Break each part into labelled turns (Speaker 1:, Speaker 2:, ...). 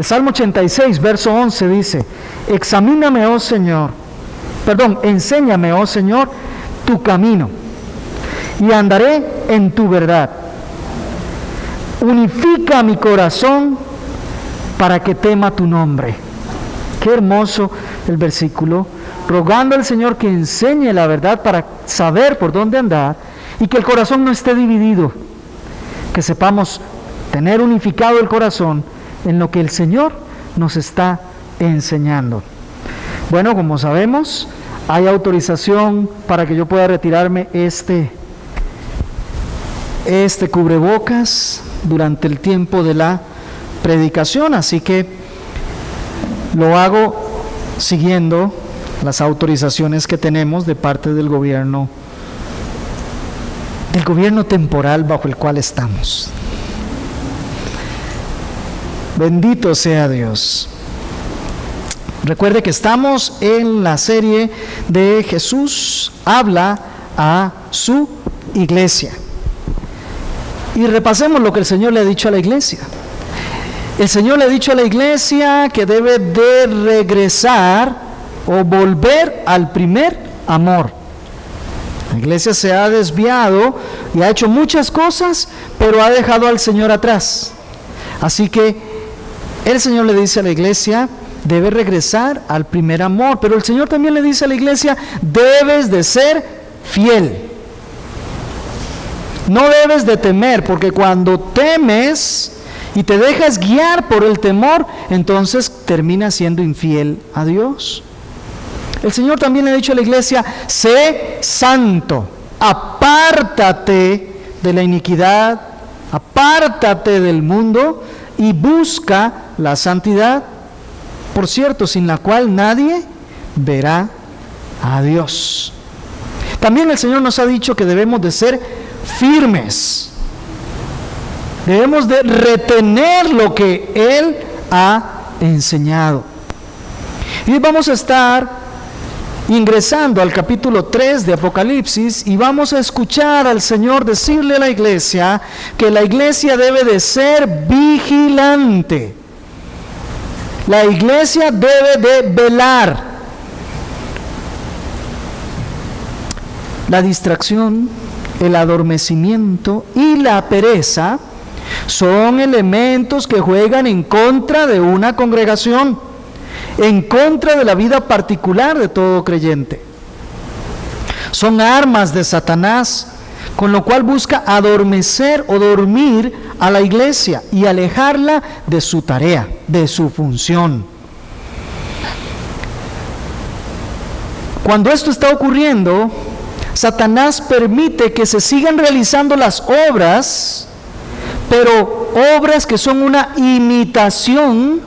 Speaker 1: El Salmo 86, verso 11 dice: enséñame, oh Señor, tu camino, y andaré en tu verdad. Unifica mi corazón para que tema tu nombre. Qué hermoso el versículo, rogando al Señor que enseñe la verdad para saber por dónde andar y que el corazón no esté dividido, que sepamos tener unificado el corazón en lo que el Señor nos está enseñando. Bueno, como sabemos, hay autorización para que yo pueda retirarme este cubrebocas durante el tiempo de la predicación, así que lo hago siguiendo las autorizaciones que tenemos de parte del gobierno temporal bajo el cual estamos. Bendito sea Dios. Recuerde que estamos en la serie de Jesús habla a su iglesia. Y repasemos lo que el Señor le ha dicho a la iglesia. El Señor le ha dicho a la iglesia que debe de regresar o volver al primer amor. La iglesia se ha desviado y ha hecho muchas cosas, pero ha dejado al Señor atrás. Así que el Señor le dice a la iglesia, debe regresar al primer amor. Pero el Señor también le dice a la iglesia, debes de ser fiel. No debes de temer, porque cuando temes y te dejas guiar por el temor, entonces terminas siendo infiel a Dios. El Señor también le ha dicho a la iglesia, sé santo, apártate de la iniquidad, apártate del mundo y busca la santidad, por cierto, sin la cual nadie verá a Dios. También el Señor nos ha dicho que debemos de ser firmes. Debemos de retener lo que Él ha enseñado. Y hoy vamos a estar ingresando al capítulo 3 de Apocalipsis y vamos a escuchar al Señor decirle a la iglesia que la iglesia debe de ser vigilante. La iglesia debe de velar. La distracción, el adormecimiento y la pereza son elementos que juegan en contra de una congregación, en contra de la vida particular de todo creyente. Son armas de Satanás, con lo cual busca adormecer o dormir a la iglesia y alejarla de su tarea, de su función. Cuando esto está ocurriendo, Satanás permite que se sigan realizando las obras, pero obras que son una imitación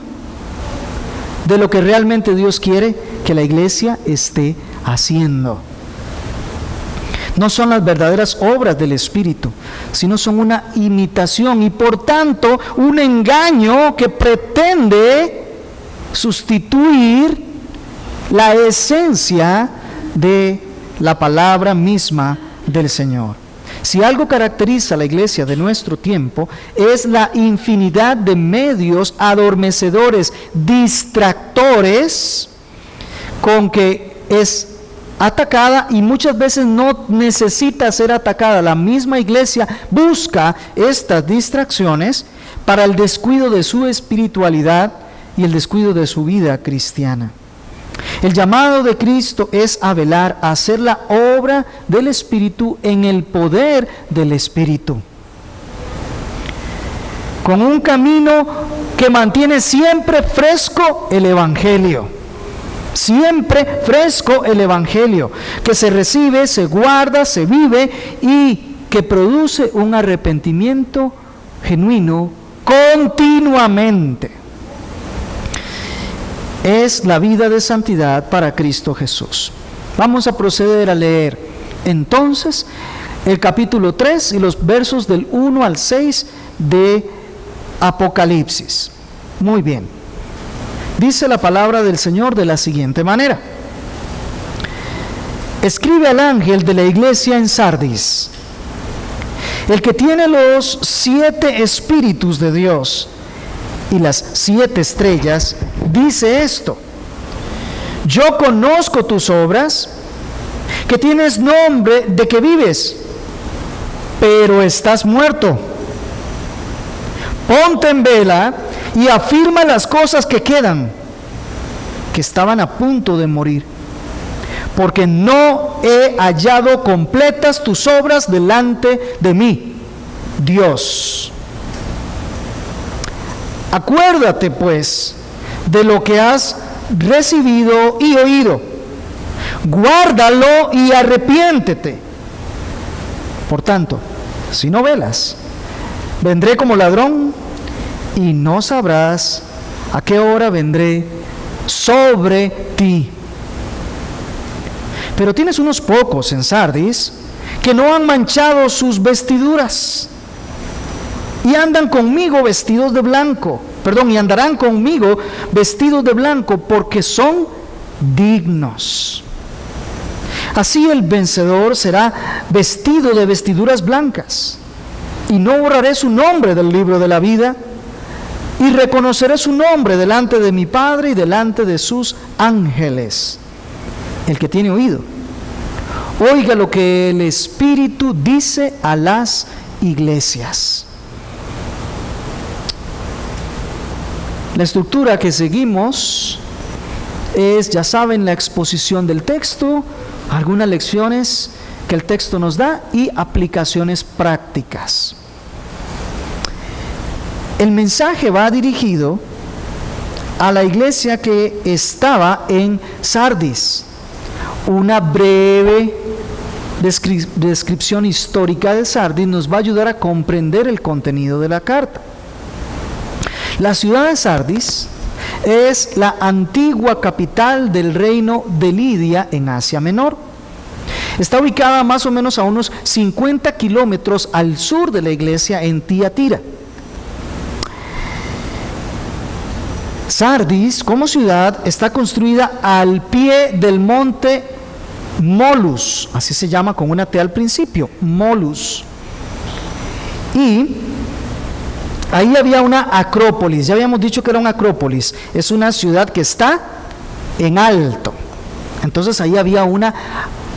Speaker 1: de lo que realmente Dios quiere que la iglesia esté haciendo. No son las verdaderas obras del Espíritu, sino son una imitación y por tanto un engaño que pretende sustituir la esencia de la palabra misma del Señor. Si algo caracteriza a la iglesia de nuestro tiempo es la infinidad de medios adormecedores, distractores, con que es atacada y muchas veces no necesita ser atacada. La misma iglesia busca estas distracciones para el descuido de su espiritualidad y el descuido de su vida cristiana. El llamado de Cristo es a velar, a hacer la obra del Espíritu en el poder del Espíritu, con un camino que mantiene siempre fresco el Evangelio. Siempre fresco el Evangelio, que se recibe, se guarda, se vive y que produce un arrepentimiento genuino continuamente. Es la vida de santidad para Cristo Jesús. Vamos a proceder a leer entonces el capítulo 3 y los versos del 1 al 6 de Apocalipsis. Muy bien. Dice la palabra del Señor de la siguiente manera: escribe al ángel de la iglesia en Sardis, el que tiene los 7 espíritus de Dios y las 7 estrellas, dice esto: yo conozco tus obras, que tienes nombre de que vives, pero estás muerto. Ponte en vela y afirma las cosas que quedan, que estaban a punto de morir, porque no he hallado completas tus obras delante de mí, Dios. Acuérdate, pues, de lo que has recibido y oído. Guárdalo y arrepiéntete. Por tanto, si no velas, vendré como ladrón y no sabrás a qué hora vendré sobre ti. Pero tienes unos pocos en Sardis que no han manchado sus vestiduras y andan conmigo vestidos de blanco, y andarán conmigo vestidos de blanco, porque son dignos. Así el vencedor será vestido de vestiduras blancas, y no borraré su nombre del libro de la vida, y reconoceré su nombre delante de mi Padre y delante de sus ángeles. El que tiene oído, oiga lo que el Espíritu dice a las iglesias. La estructura que seguimos es, ya saben, la exposición del texto, algunas lecciones que el texto nos da y aplicaciones prácticas. El mensaje va dirigido a la iglesia que estaba en Sardis. Una breve descripción histórica de Sardis nos va a ayudar a comprender el contenido de la carta. La ciudad de Sardis es la antigua capital del reino de Lidia en Asia Menor. Está ubicada más o menos a unos 50 kilómetros al sur de la iglesia en Tiatira. Sardis, como ciudad, está construida al pie del monte Molus, así se llama con una T al principio, Molus. Y ahí había una acrópolis, ya habíamos dicho que era una acrópolis, es una ciudad que está en alto. Entonces ahí había una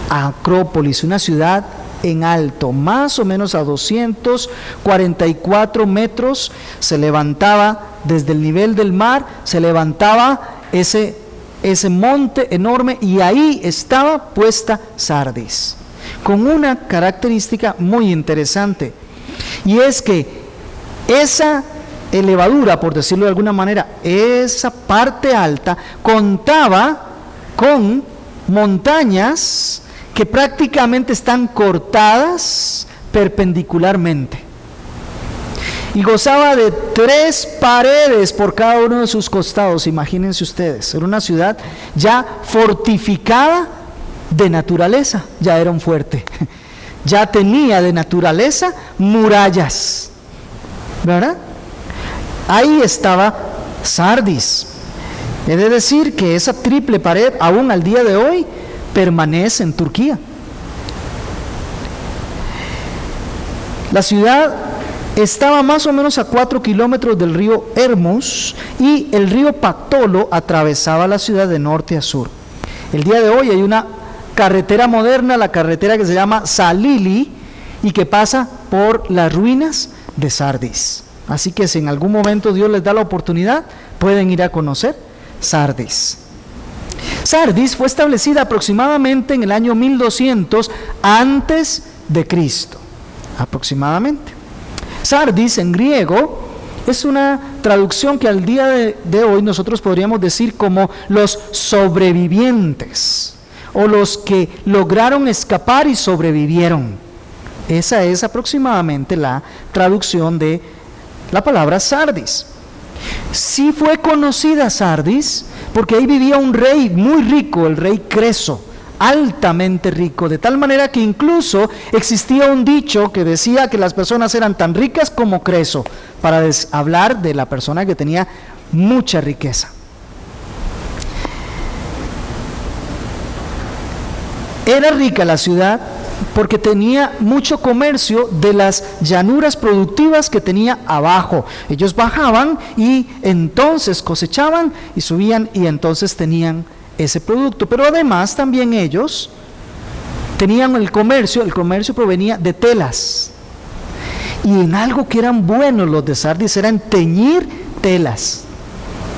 Speaker 1: acrópolis, una ciudad en alto, más o menos a 244 metros, se levantaba desde el nivel del mar, se levantaba ese monte enorme, y ahí estaba puesta Sardis, con una característica muy interesante, y es que esa elevadura, por decirlo de alguna manera, esa parte alta, contaba con montañas que prácticamente están cortadas perpendicularmente, y gozaba de 3 paredes por cada uno de sus costados. Imagínense ustedes, era una ciudad ya fortificada de naturaleza, ya era un fuerte, ya tenía de naturaleza murallas, ¿verdad? Ahí estaba Sardis. He de decir que esa triple pared aún al día de hoy permanece en Turquía. La ciudad estaba más o menos a 4 kilómetros del río Hermus, y el río Pactolo atravesaba la ciudad de norte a sur. El día de hoy hay una carretera moderna, la carretera que se llama Salili, y que pasa por las ruinas de Sardis. Así que si en algún momento Dios les da la oportunidad, pueden ir a conocer Sardis. Sardis fue establecida aproximadamente en el año 1200 antes de Cristo, aproximadamente. Sardis en griego es una traducción que al día de hoy nosotros podríamos decir como los sobrevivientes, o los que lograron escapar y sobrevivieron. Esa es aproximadamente la traducción de la palabra Sardis. Sí fue conocida Sardis porque ahí vivía un rey muy rico, el rey Creso, altamente rico, de tal manera que incluso existía un dicho que decía que las personas eran tan ricas como Creso, para hablar de la persona que tenía mucha riqueza. Era rica la ciudad porque tenía mucho comercio de las llanuras productivas que tenía abajo. Ellos bajaban y entonces cosechaban y subían y entonces tenían ese producto. Pero además también ellos tenían el comercio provenía de telas. Y en algo que eran buenos los de Sardis era en teñir telas.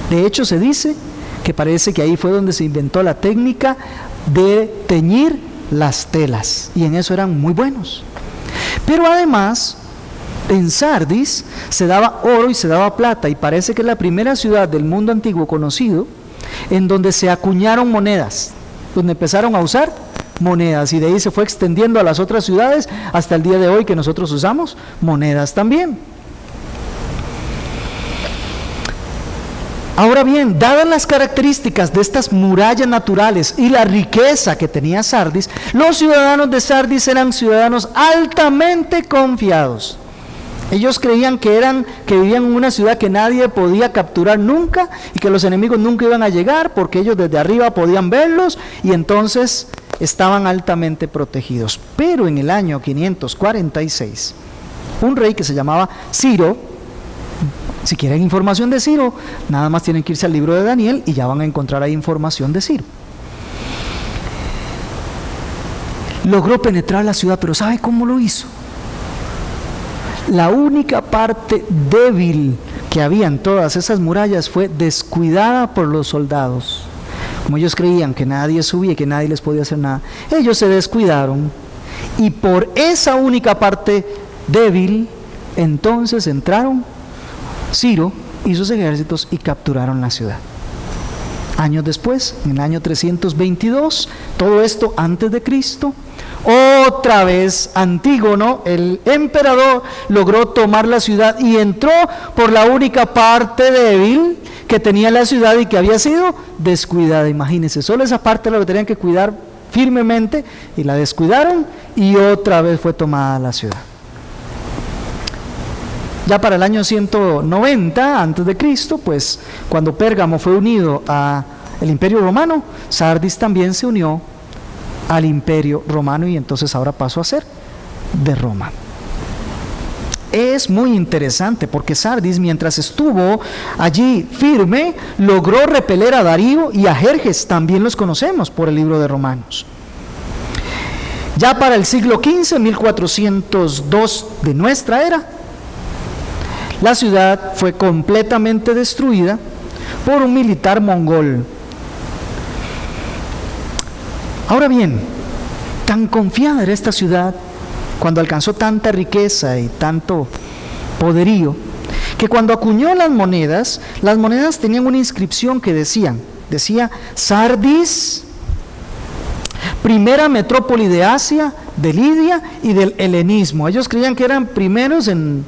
Speaker 1: De hecho se dice que parece que ahí fue donde se inventó la técnica de teñir las telas, y en eso eran muy buenos. Pero además en Sardis se daba oro y se daba plata, y parece que es la primera ciudad del mundo antiguo conocido en donde se acuñaron monedas, donde empezaron a usar monedas, y de ahí se fue extendiendo a las otras ciudades hasta el día de hoy que nosotros usamos monedas también. Ahora bien, dadas las características de estas murallas naturales y la riqueza que tenía Sardis, los ciudadanos de Sardis eran ciudadanos altamente confiados. Ellos creían que vivían en una ciudad que nadie podía capturar nunca y que los enemigos nunca iban a llegar porque ellos desde arriba podían verlos, y entonces estaban altamente protegidos. Pero en el año 546, un rey que se llamaba Ciro, si quieren información de Ciro, nada más tienen que irse al libro de Daniel y ya van a encontrar ahí información de Ciro. Logró penetrar la ciudad, pero ¿sabe cómo lo hizo? La única parte débil que había en todas esas murallas fue descuidada por los soldados. Como ellos creían que nadie subía y que nadie les podía hacer nada, ellos se descuidaron, y por esa única parte débil, entonces entraron Ciro y sus ejércitos y capturaron la ciudad. Años después, en el año 322, todo esto antes de Cristo, otra vez Antígono, el emperador, logró tomar la ciudad y entró por la única parte débil que tenía la ciudad y que había sido descuidada. Imagínense, solo esa parte la tenían que cuidar firmemente y la descuidaron, y otra vez fue tomada la ciudad. Ya para el año 190 antes de Cristo, pues cuando Pérgamo fue unido al Imperio Romano, Sardis también se unió al Imperio Romano, y entonces ahora pasó a ser de Roma. Es muy interesante porque Sardis, mientras estuvo allí firme, logró repeler a Darío y a Jerjes, también los conocemos por el libro de Romanos. Ya para el siglo XV, 1402 de nuestra era, la ciudad fue completamente destruida por un militar mongol. Ahora bien, tan confiada era esta ciudad cuando alcanzó tanta riqueza y tanto poderío, que cuando acuñó las monedas tenían una inscripción que decía Sardis, primera metrópoli de Asia, de Lidia y del helenismo. Ellos creían que eran primeros en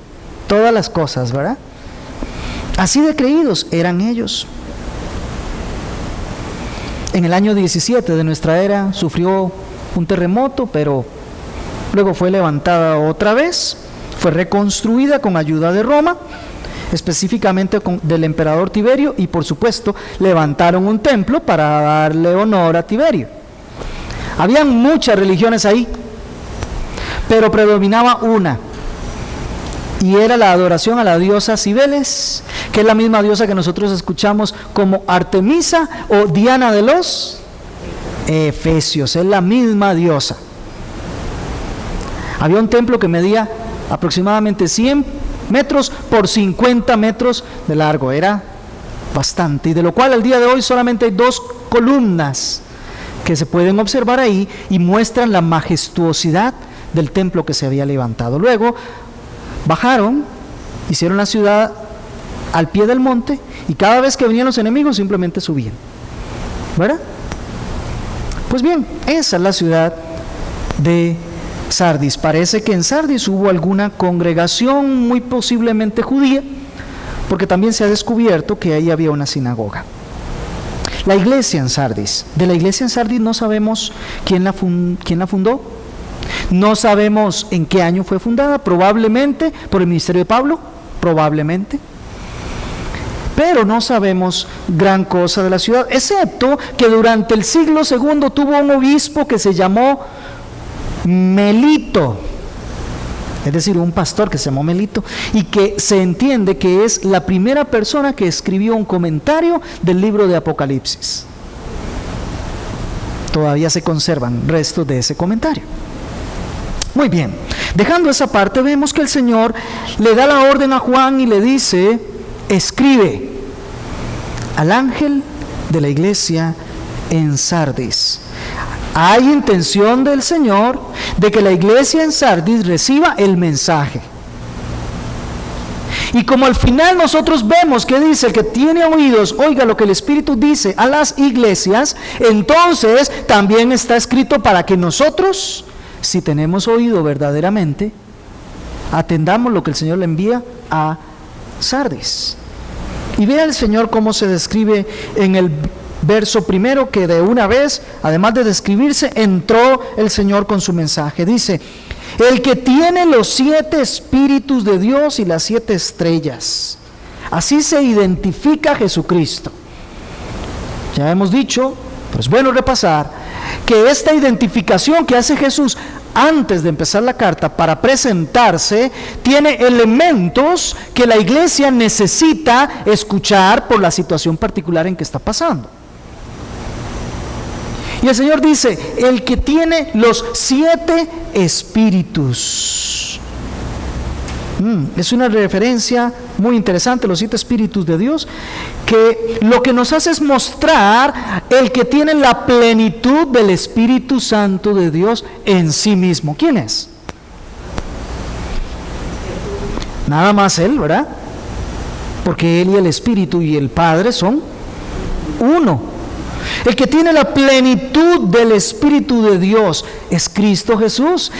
Speaker 1: todas las cosas, ¿verdad? Así de creídos eran ellos. En el año 17 de nuestra era sufrió un terremoto, pero luego fue levantada otra vez, fue reconstruida con ayuda de Roma, específicamente del emperador Tiberio, y por supuesto levantaron un templo para darle honor a Tiberio. Habían muchas religiones ahí, pero predominaba una, y era la adoración a la diosa Cibeles, que es la misma diosa que nosotros escuchamos como Artemisa o Diana de los Efesios, es la misma diosa. Había un templo que medía aproximadamente 100 metros por 50 metros de largo, era bastante, y de lo cual al día de hoy solamente hay 2 columnas que se pueden observar ahí y muestran la majestuosidad del templo que se había levantado. Luego bajaron, hicieron la ciudad al pie del monte, y cada vez que venían los enemigos simplemente subían, ¿verdad? Pues bien, esa es la ciudad de Sardis. Parece que en Sardis hubo alguna congregación, muy posiblemente judía, porque también se ha descubierto que ahí había una sinagoga. La iglesia en Sardis, de la iglesia en Sardis no sabemos quién la fundó, no sabemos en qué año fue fundada, probablemente por el ministerio de Pablo, probablemente, pero no sabemos gran cosa de la ciudad, excepto que durante el siglo II tuvo un obispo que se llamó Melito, es decir, un pastor que se llamó Melito, y que se entiende que es la primera persona que escribió un comentario del libro de Apocalipsis. Todavía se conservan restos de ese comentario. Muy bien, dejando esa parte, vemos que el Señor le da la orden a Juan y le dice: escribe al ángel de la iglesia en Sardis. Hay intención del Señor de que la iglesia en Sardis reciba el mensaje. Y como al final nosotros vemos que dice: el que tiene oídos, oiga lo que el Espíritu dice a las iglesias, entonces también está escrito para que nosotros, si tenemos oído verdaderamente, atendamos lo que el Señor le envía a Sardis. Y vea el Señor cómo se describe en el verso primero, que de una vez, además de describirse, entró el Señor con su mensaje. Dice: el que tiene los 7 espíritus de Dios y las 7 estrellas. Así se identifica Jesucristo. Ya hemos dicho, pero es bueno repasar, que esta identificación que hace Jesús antes de empezar la carta para presentarse, tiene elementos que la iglesia necesita escuchar por la situación particular en que está pasando. Y el Señor dice: el que tiene los 7 espíritus. Es una referencia muy interesante, los 7 espíritus de Dios, que lo que nos hace es mostrar el que tiene la plenitud del Espíritu Santo de Dios en sí mismo. ¿Quién es? Nada más Él, ¿verdad? Porque Él y el Espíritu y el Padre son uno. El que tiene la plenitud del Espíritu de Dios es Cristo Jesús.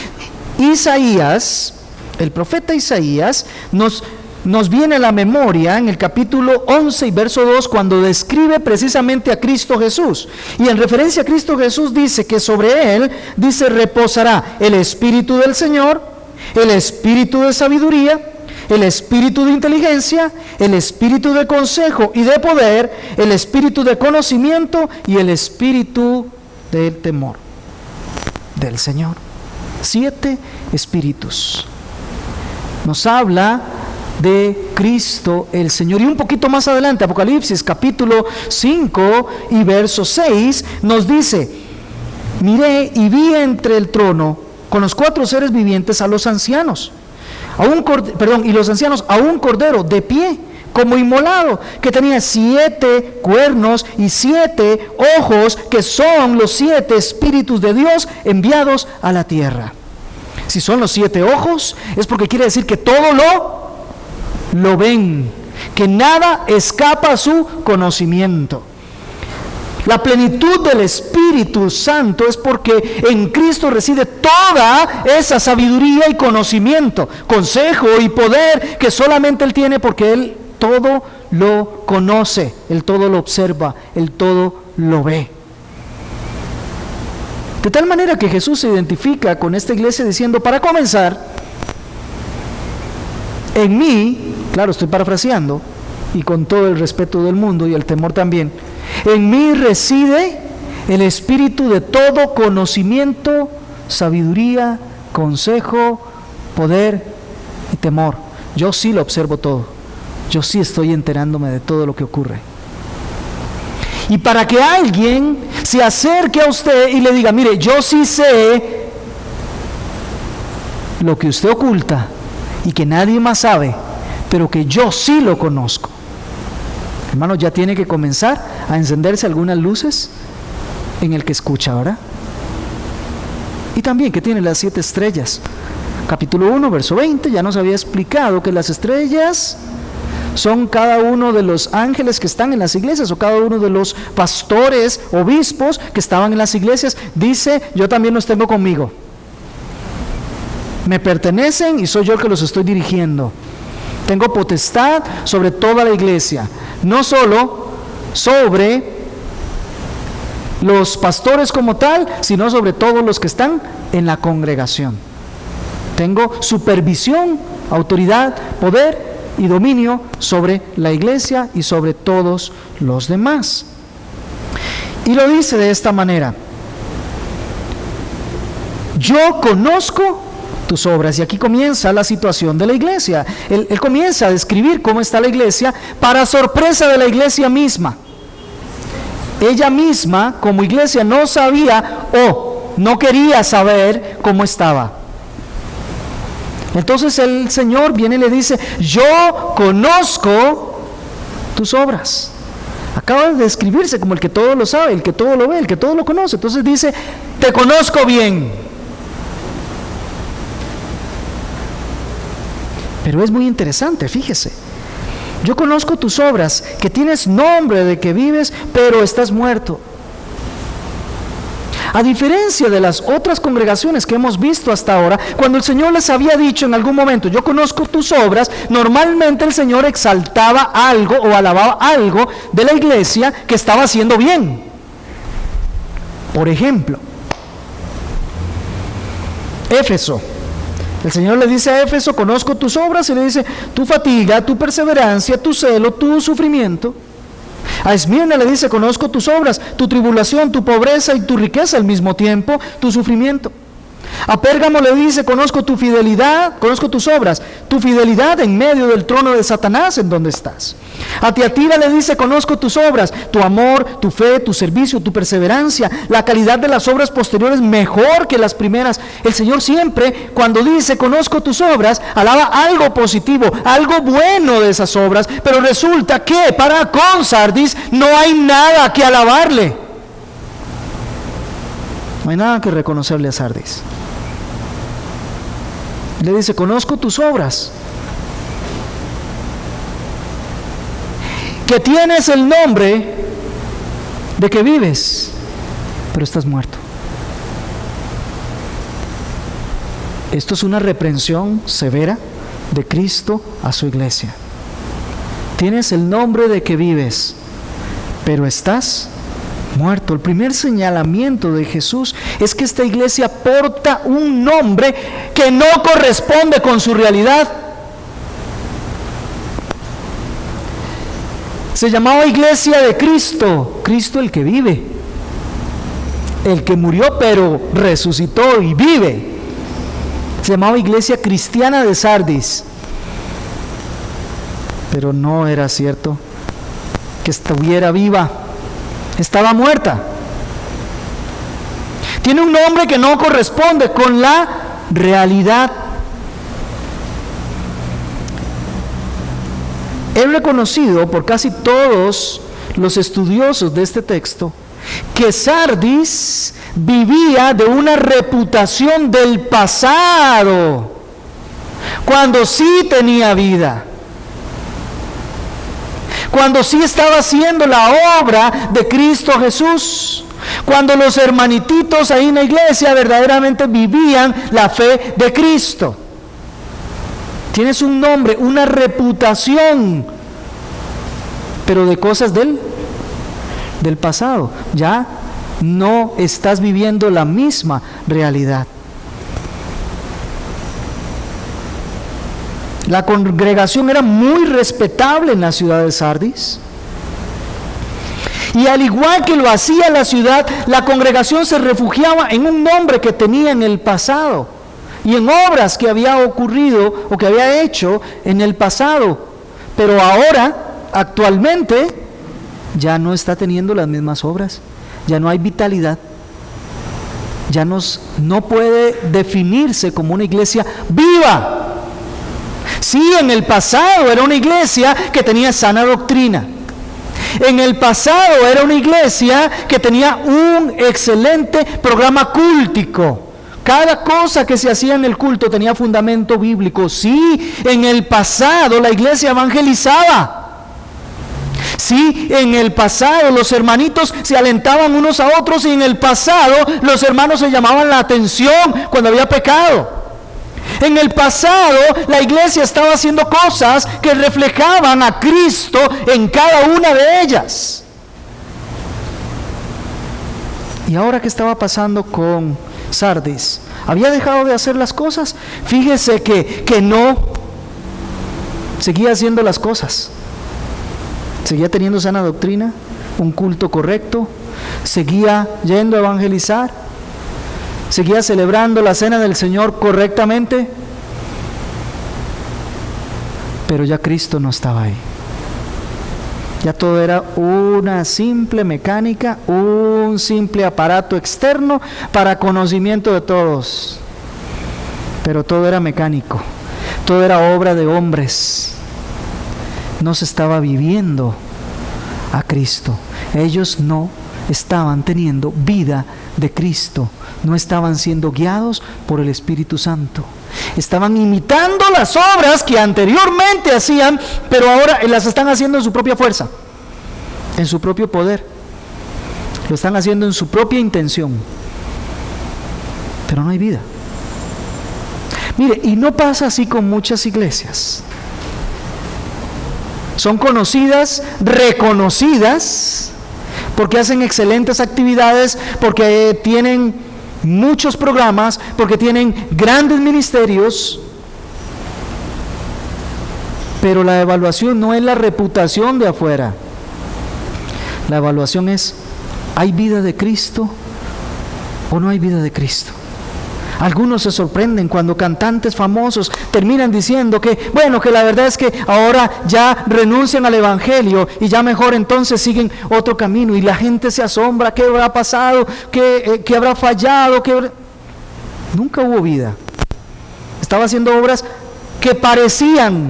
Speaker 1: Isaías, el profeta Isaías, nos viene a la memoria en el capítulo 11 y verso 2, cuando describe precisamente a Cristo Jesús. Y en referencia a Cristo Jesús dice que sobre Él, dice, reposará el Espíritu del Señor, el Espíritu de sabiduría, el Espíritu de inteligencia, el Espíritu de consejo y de poder, el Espíritu de conocimiento y el Espíritu del temor del Señor. 7 espíritus. Nos habla de Cristo el Señor. Y un poquito más adelante, Apocalipsis capítulo 5 y verso 6, nos dice: miré y vi entre el trono con los 4 seres vivientes a los ancianos, y los ancianos a un cordero de pie como inmolado, que tenía 7 cuernos y 7 ojos, que son los 7 espíritus de Dios enviados a la tierra. Si son los 7 ojos, es porque quiere decir que todo lo ven, que nada escapa a su conocimiento. La plenitud del Espíritu Santo es porque en Cristo reside toda esa sabiduría y conocimiento, consejo y poder que solamente Él tiene, porque Él todo lo conoce, Él todo lo observa, Él todo lo ve. De tal manera que Jesús se identifica con esta iglesia diciendo: para comenzar, en mí, claro, estoy parafraseando y con todo el respeto del mundo y el temor también, en mí reside el espíritu de todo conocimiento, sabiduría, consejo, poder y temor. Yo sí lo observo todo, yo sí estoy enterándome de todo lo que ocurre. Y para que alguien se acerque a usted y le diga: mire, yo sí sé lo que usted oculta y que nadie más sabe, pero que yo sí lo conozco. Hermano, ya tiene que comenzar a encenderse algunas luces en el que escucha, ¿verdad? Y también que tiene las 7 estrellas. Capítulo 1, verso 20, ya nos había explicado que las estrellas son cada uno de los ángeles que están en las iglesias, o cada uno de los pastores, obispos que estaban en las iglesias. Dice: yo también los tengo conmigo, me pertenecen y soy yo el que los estoy dirigiendo. Tengo potestad sobre toda la iglesia, no solo sobre los pastores como tal, sino sobre todos los que están en la congregación. Tengo supervisión, autoridad, poder y dominio sobre la iglesia y sobre todos los demás. Y lo dice de esta manera: yo conozco tus obras. Y aquí comienza la situación de la iglesia. Él comienza a describir cómo está la iglesia para sorpresa de la iglesia misma. Ella misma, como iglesia, no sabía o no quería saber cómo estaba. Entonces el Señor viene y le dice, yo conozco tus obras. Acaba de describirse como el que todo lo sabe, el que todo lo ve, el que todo lo conoce. Entonces dice, te conozco bien. Pero es muy interesante, fíjese. Yo conozco tus obras, que tienes nombre de que vives, pero estás muerto. A diferencia de las otras congregaciones que hemos visto hasta ahora, cuando el Señor les había dicho en algún momento, yo conozco tus obras, normalmente el Señor exaltaba algo o alababa algo de la iglesia que estaba haciendo bien. Por ejemplo, Éfeso. El Señor le dice a Éfeso, conozco tus obras, y le dice, tu fatiga, tu perseverancia, tu celo, tu sufrimiento. A Esmirna le dice, conozco tus obras, tu tribulación, tu pobreza y tu riqueza al mismo tiempo, tu sufrimiento. A Pérgamo le dice, conozco tu fidelidad, conozco tus obras, tu fidelidad en medio del trono de Satanás en donde estás. A Tiatira le dice, conozco tus obras, tu amor, tu fe, tu servicio, tu perseverancia, la calidad de las obras posteriores mejor que las primeras. El Señor siempre, cuando dice, conozco tus obras, alaba algo positivo, algo bueno de esas obras, pero resulta que para con Sardis no hay nada que alabarle. No hay nada que reconocerle a Sardis. Le dice, conozco tus obras, que tienes el nombre de que vives, pero estás muerto. Esto es una reprensión severa de Cristo a su iglesia. Tienes el nombre de que vives, pero estás muerto. El primer señalamiento de Jesús es que esta iglesia porta un nombre que no corresponde con su realidad. Se llamaba iglesia de Cristo, Cristo el que vive, el que murió pero resucitó y vive. Se llamaba iglesia cristiana de Sardis, pero no era cierto que estuviera viva. Estaba muerta. Tiene un nombre que no corresponde con la realidad. He reconocido por casi todos los estudiosos de este texto que Sardis vivía de una reputación del pasado, cuando sí tenía vida, cuando sí estaba haciendo la obra de Cristo Jesús, cuando los hermanititos ahí en la iglesia verdaderamente vivían la fe de Cristo. Tienes un nombre, una reputación, pero de cosas del pasado. Ya no estás viviendo la misma realidad. La congregación era muy respetable en la ciudad de Sardis. Y al igual que lo hacía la ciudad, la congregación se refugiaba en un nombre que tenía en el pasado y en obras que había ocurrido o que había hecho en el pasado. Pero ahora, actualmente, ya no está teniendo las mismas obras. Ya no hay vitalidad. Ya no puede definirse como una iglesia viva. Sí, en el pasado era una iglesia que tenía sana doctrina. En el pasado era una iglesia que tenía un excelente programa cúltico. Cada cosa que se hacía en el culto tenía fundamento bíblico. Sí, en el pasado la iglesia evangelizaba. Sí, en el pasado los hermanitos se alentaban unos a otros, y en el pasado los hermanos se llamaban la atención cuando había pecado. En el pasado la iglesia estaba haciendo cosas que reflejaban a Cristo en cada una de ellas. ¿Y ahora qué estaba pasando con Sardis? ¿Había dejado de hacer las cosas? Fíjese que no. Seguía haciendo las cosas. Seguía teniendo sana doctrina, un culto correcto, seguía yendo a evangelizar. ¿Seguía celebrando la cena del Señor correctamente? Pero ya Cristo no estaba ahí. Ya todo era una simple mecánica, un simple aparato externo para conocimiento de todos. Pero todo era mecánico, todo era obra de hombres. No se estaba viviendo a Cristo. Ellos no estaban teniendo vida de Cristo, no estaban siendo guiados por el Espíritu Santo. Estaban imitando las obras que anteriormente hacían, pero ahora las están haciendo en su propia fuerza, en su propio poder. Lo están haciendo en su propia intención, pero no hay vida. Mire, y no pasa así con muchas iglesias. Son conocidas, reconocidas, porque hacen excelentes actividades, porque tienen muchos programas, porque tienen grandes ministerios. Pero la evaluación no es la reputación de afuera. La evaluación es, ¿hay vida de Cristo o no hay vida de Cristo? Algunos se sorprenden cuando cantantes famosos terminan diciendo que, bueno, que la verdad es que ahora ya renuncian al Evangelio y ya mejor entonces siguen otro camino, y la gente se asombra. ¿Qué habrá pasado? ¿Qué habrá fallado? Nunca hubo vida. Estaba haciendo obras que parecían,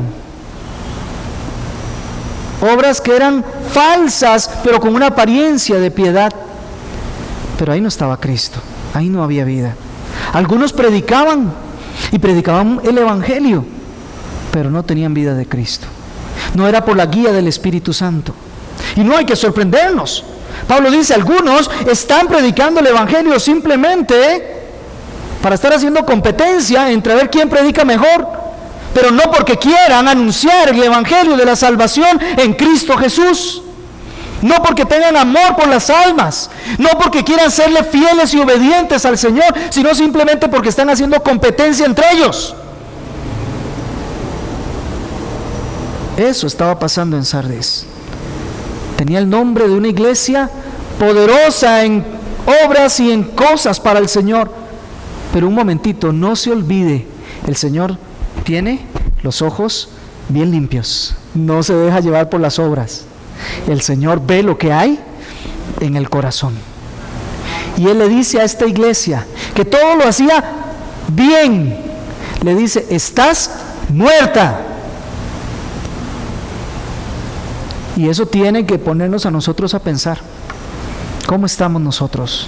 Speaker 1: obras que eran falsas, pero con una apariencia de piedad. Pero ahí no estaba Cristo, ahí no había vida. Algunos predicaban y predicaban el Evangelio, pero no tenían vida de Cristo. No era por la guía del Espíritu Santo. Y no hay que sorprendernos. Pablo dice, algunos están predicando el Evangelio simplemente para estar haciendo competencia entre ver quién predica mejor, pero no porque quieran anunciar el Evangelio de la salvación en Cristo Jesús. No porque tengan amor por las almas, no porque quieran serle fieles y obedientes al Señor, sino simplemente porque están haciendo competencia entre ellos. Eso estaba pasando en Sardis. Tenía el nombre de una iglesia poderosa en obras y en cosas para el Señor. Pero un momentito, no se olvide, el Señor tiene los ojos bien limpios, no se deja llevar por las obras. El Señor ve lo que hay en el corazón. Y Él le dice a esta iglesia que todo lo hacía bien. Le dice, estás muerta. Y eso tiene que ponernos a nosotros a pensar. ¿Cómo estamos nosotros?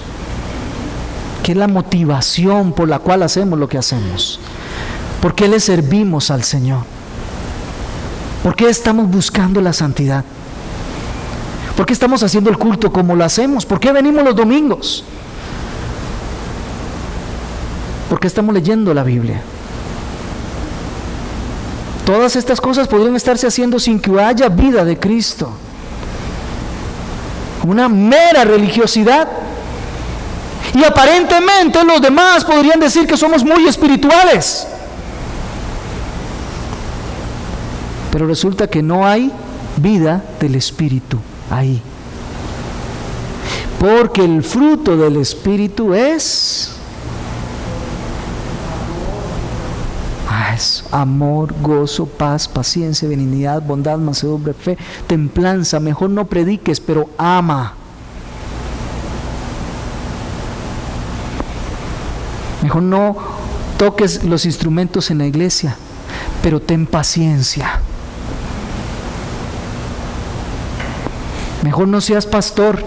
Speaker 1: ¿Qué es la motivación por la cual hacemos lo que hacemos? ¿Por qué le servimos al Señor? ¿Por qué estamos buscando la santidad? ¿Por qué estamos haciendo el culto como lo hacemos? ¿Por qué venimos los domingos? ¿Por qué estamos leyendo la Biblia? Todas estas cosas podrían estarse haciendo sin que haya vida de Cristo. Una mera religiosidad. Y aparentemente los demás podrían decir que somos muy espirituales. Pero resulta que no hay vida del Espíritu ahí. Porque el fruto del Espíritu es amor, gozo, paz, paciencia, benignidad, bondad, mansedumbre, fe, templanza. Mejor no prediques, pero ama. Mejor no toques los instrumentos en la iglesia, pero ten paciencia. Mejor no seas pastor,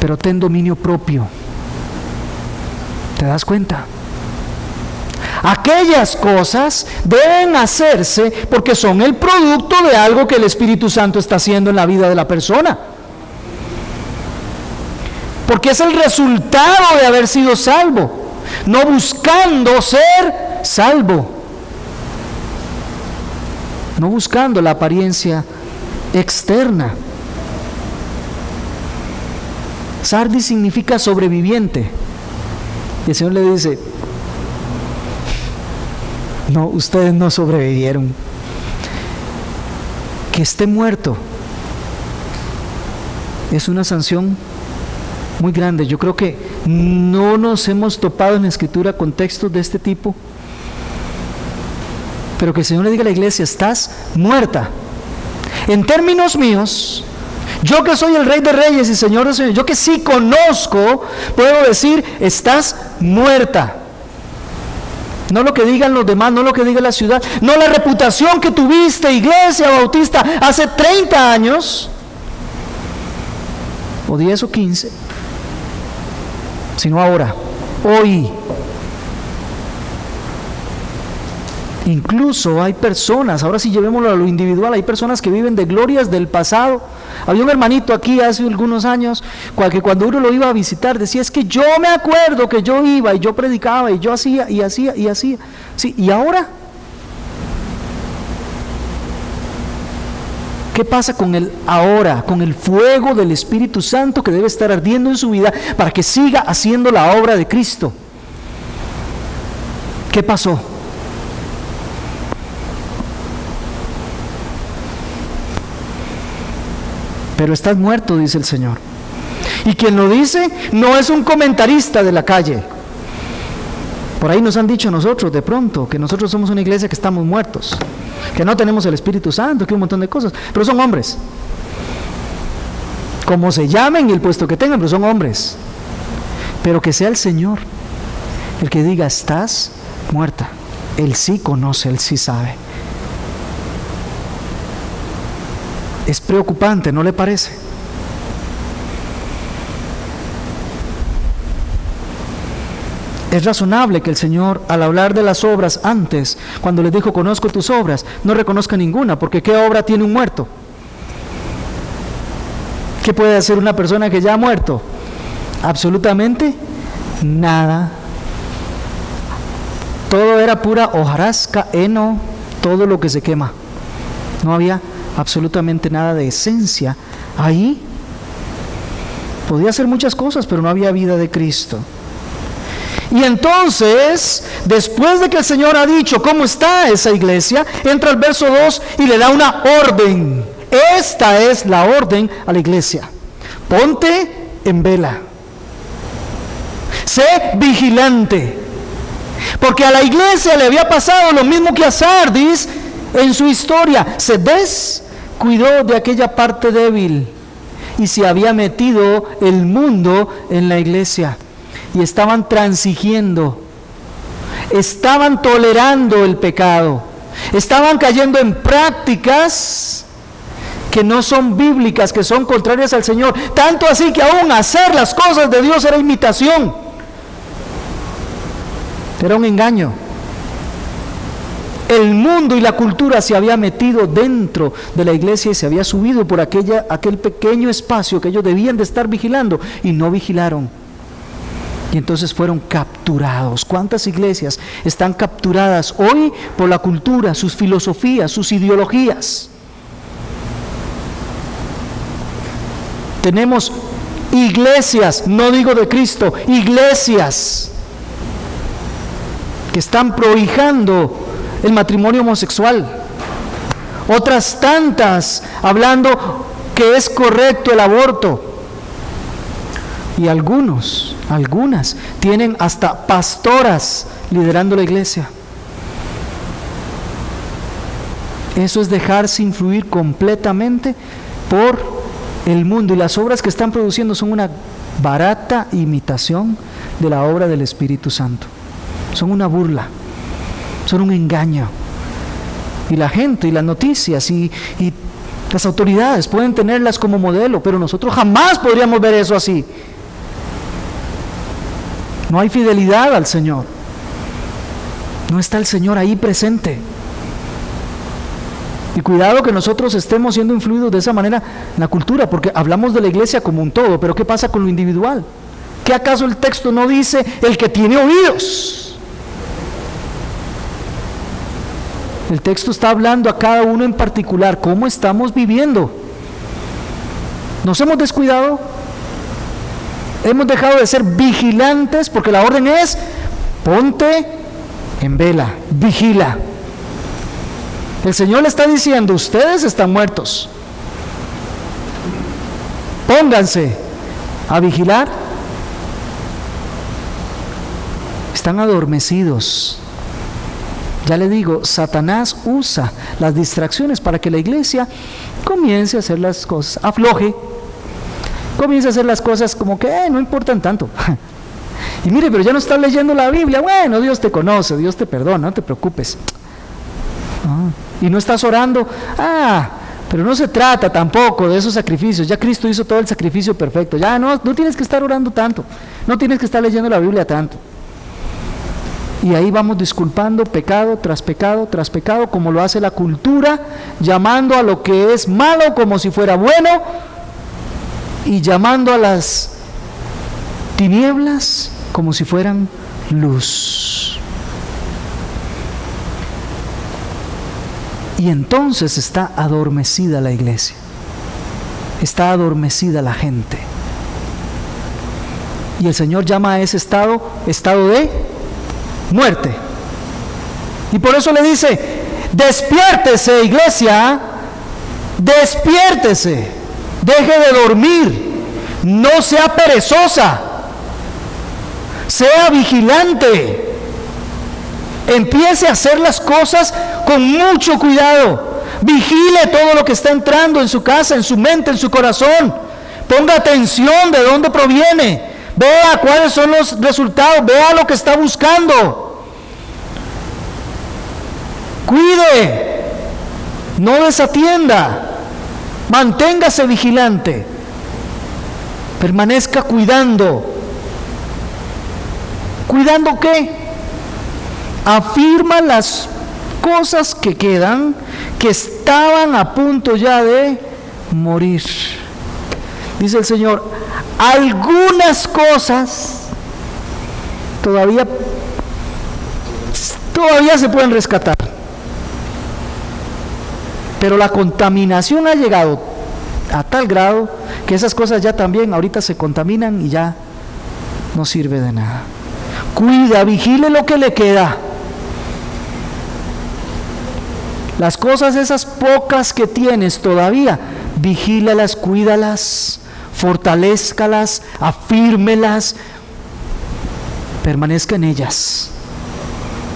Speaker 1: pero ten dominio propio. ¿Te das cuenta? Aquellas cosas deben hacerse porque son el producto de algo que el Espíritu Santo está haciendo en la vida de la persona. Porque es el resultado de haber sido salvo, no buscando ser salvo, no buscando la apariencia externa. Sardis significa sobreviviente. Y el Señor le dice, no, ustedes no sobrevivieron. Que esté muerto es una sanción muy grande. Yo creo que ¿no nos hemos topado en la Escritura con textos de este tipo? Pero que el Señor le diga a la iglesia, estás muerta. En términos míos, yo que soy el Rey de Reyes y Señor de Señores, yo que sí conozco, puedo decir, estás muerta. No lo que digan los demás, no lo que diga la ciudad, no la reputación que tuviste, Iglesia Bautista, hace 30 años, o 10 o 15, sino ahora, hoy. Incluso hay personas, ahora sí llevémoslo a lo individual, hay personas que viven de glorias del pasado. Había un hermanito aquí hace algunos años, que cuando uno lo iba a visitar decía, es que yo me acuerdo que yo iba y yo predicaba y yo hacía y hacía y hacía. Sí, ¿y ahora? ¿Qué pasa con el ahora, con el fuego del Espíritu Santo que debe estar ardiendo en su vida para que siga haciendo la obra de Cristo? ¿Qué pasó? Pero estás muerto, dice el Señor. Y quien lo dice no es un comentarista de la calle. Por ahí nos han dicho nosotros de pronto que nosotros somos una iglesia que estamos muertos, que no tenemos el Espíritu Santo, que un montón de cosas, pero son hombres. Como se llamen y el puesto que tengan, pero son hombres. Pero que sea el Señor el que diga, estás muerta. Él sí conoce, Él sí sabe. Es preocupante, ¿no le parece? Es razonable que el Señor, al hablar de las obras antes, cuando les dijo, conozco tus obras, no reconozca ninguna, porque ¿qué obra tiene un muerto? ¿Qué puede hacer una persona que ya ha muerto? Absolutamente nada. Todo era pura hojarasca, heno, todo lo que se quema. No había absolutamente nada de esencia ahí. Podía hacer muchas cosas, pero no había vida de Cristo. Y entonces, después de que el Señor ha dicho cómo está esa iglesia, entra al verso 2 y le da una orden. Esta es la orden a la iglesia: ponte en vela, sé vigilante, porque a la iglesia le había pasado lo mismo que a Sardis en su historia. Se descuidó de aquella parte débil y se había metido el mundo en la iglesia. Y estaban transigiendo, estaban tolerando el pecado, estaban cayendo en prácticas que no son bíblicas, que son contrarias al Señor. Tanto así que aún hacer las cosas de Dios era imitación, era un engaño. El mundo y la cultura se había metido dentro de la iglesia y se había subido por aquel pequeño espacio que ellos debían de estar vigilando y no vigilaron. Y entonces fueron capturados. ¿Cuántas iglesias están capturadas hoy por la cultura, sus filosofías, sus ideologías? Tenemos iglesias, no digo de Cristo, iglesias que están prohijando el matrimonio homosexual. Otras tantas hablando que es correcto el aborto. Y algunas tienen hasta pastoras liderando la iglesia. Eso es dejarse influir completamente por el mundo, y las obras que están produciendo son una barata imitación de la obra del Espíritu Santo. Son una burla, son un engaño. Y la gente y las noticias y las autoridades pueden tenerlas como modelo, pero nosotros jamás podríamos ver eso así. No hay fidelidad al Señor. No está el Señor ahí presente. Y cuidado que nosotros estemos siendo influidos de esa manera en la cultura, porque hablamos de la iglesia como un todo, pero ¿qué pasa con lo individual? ¿Qué acaso el texto no dice el que tiene oídos? El texto está hablando a cada uno en particular. ¿Cómo estamos viviendo? ¿Nos hemos descuidado? Hemos dejado de ser vigilantes, porque la orden es: ponte en vela, vigila. El Señor le está diciendo: ustedes están muertos, pónganse a vigilar están adormecidos. Ya le digo, Satanás usa las distracciones para que la iglesia comience a hacer las cosas, afloje, comience a hacer las cosas como que no importan tanto. Y mire, pero ya no estás leyendo la Biblia. Bueno, Dios te conoce, Dios te perdona, no te preocupes. Y no estás orando. Pero no se trata tampoco de esos sacrificios. Ya Cristo hizo todo el sacrificio perfecto. Ya no tienes que estar orando tanto, no tienes que estar leyendo la Biblia tanto. Y ahí vamos disculpando pecado tras pecado tras pecado, como lo hace la cultura, llamando a lo que es malo como si fuera bueno, y llamando a las tinieblas como si fueran luz. Y entonces está adormecida la iglesia, está adormecida la gente. Y el Señor llama a ese estado de muerte. Y por eso le dice: despiértese, iglesia, despiértese, deje de dormir, no sea perezosa, sea vigilante, empiece a hacer las cosas con mucho cuidado, vigile todo lo que está entrando en su casa, en su mente, en su corazón, ponga atención de dónde proviene, vea cuáles son los resultados, vea lo que está buscando, cuide, no desatienda, manténgase vigilante, permanezca cuidando. ¿Cuidando qué? Afirma las cosas que quedan, que estaban a punto ya de morir. Dice el Señor: algunas cosas todavía se pueden rescatar, pero la contaminación ha llegado a tal grado que esas cosas ya también ahorita se contaminan y ya no sirve de nada. Cuida, vigile lo que le queda. Las cosas esas pocas que tienes todavía, vigílalas, cuídalas, fortalézcalas, afírmelas, permanezca en ellas.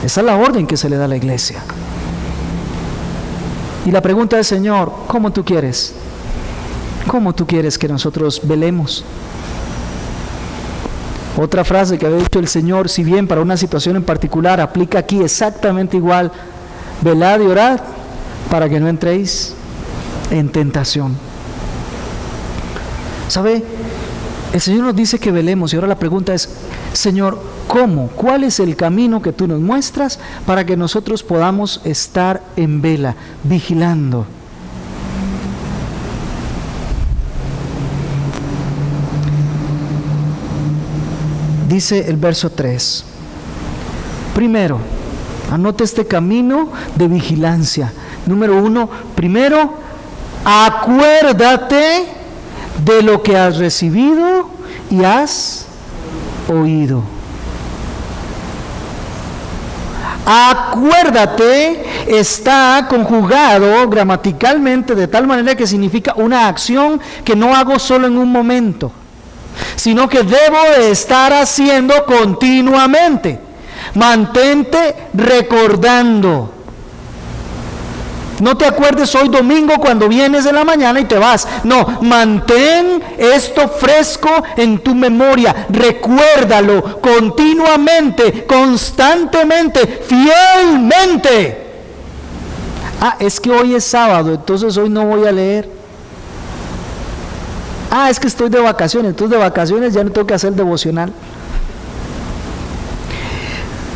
Speaker 1: Esa es la orden que se le da a la iglesia. Y la pregunta es: Señor, ¿cómo tú quieres? ¿Cómo tú quieres que nosotros velemos? Otra frase que había dicho el Señor, si bien para una situación en particular, aplica aquí exactamente igual: velad y orad para que no entréis en tentación. ¿Sabe? El Señor nos dice que velemos, y ahora la pregunta es: Señor, ¿cómo? ¿Cuál es el camino que tú nos muestras para que nosotros podamos estar en vela, vigilando? Dice el verso 3. Primero, anote este camino de vigilancia. Número 1, primero, acuérdate de lo que has recibido y has oído. Acuérdate está conjugado gramaticalmente de tal manera que significa una acción que no hago solo en un momento, sino que debo de estar haciendo continuamente. Mantente recordando. No te acuerdes hoy domingo cuando vienes de la mañana y te vas. No, mantén esto fresco en tu memoria. Recuérdalo continuamente, constantemente, fielmente. Es que hoy es sábado, entonces hoy no voy a leer. Es que estoy de vacaciones, entonces de vacaciones ya no tengo que hacer devocional.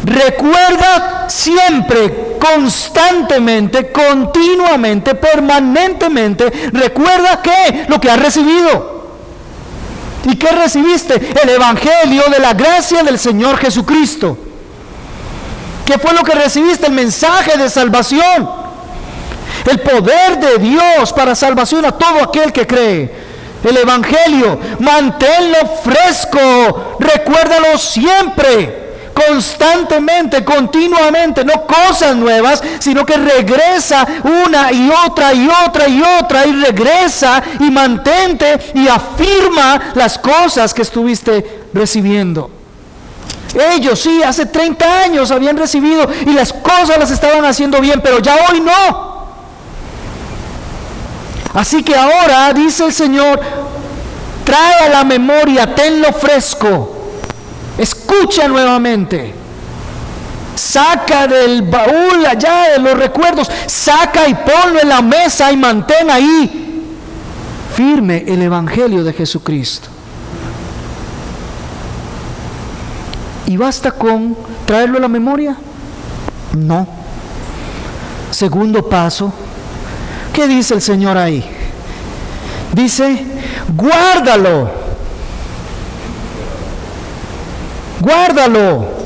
Speaker 1: Recuerda siempre, constantemente, continuamente, permanentemente. Recuerda que lo que has recibido. ¿Y qué recibiste? El evangelio de la gracia del Señor Jesucristo. ¿Qué fue lo que recibiste? El mensaje de salvación. El poder de Dios para salvación a todo aquel que cree. El evangelio, manténlo fresco, recuérdalo siempre, constantemente, continuamente, no cosas nuevas, sino que regresa una y otra y otra y otra, y regresa y mantente y afirma las cosas que estuviste recibiendo. Ellos sí, hace 30 años habían recibido y las cosas las estaban haciendo bien, pero ya hoy no. Así que ahora, dice el Señor, trae a la memoria, tenlo fresco, escucha nuevamente, saca del baúl allá de los recuerdos, saca y ponlo en la mesa y mantén ahí firme el Evangelio de Jesucristo. ¿Y basta con traerlo a la memoria? No. Segundo paso, ¿qué dice el Señor ahí? Dice, guárdalo. Guárdalo.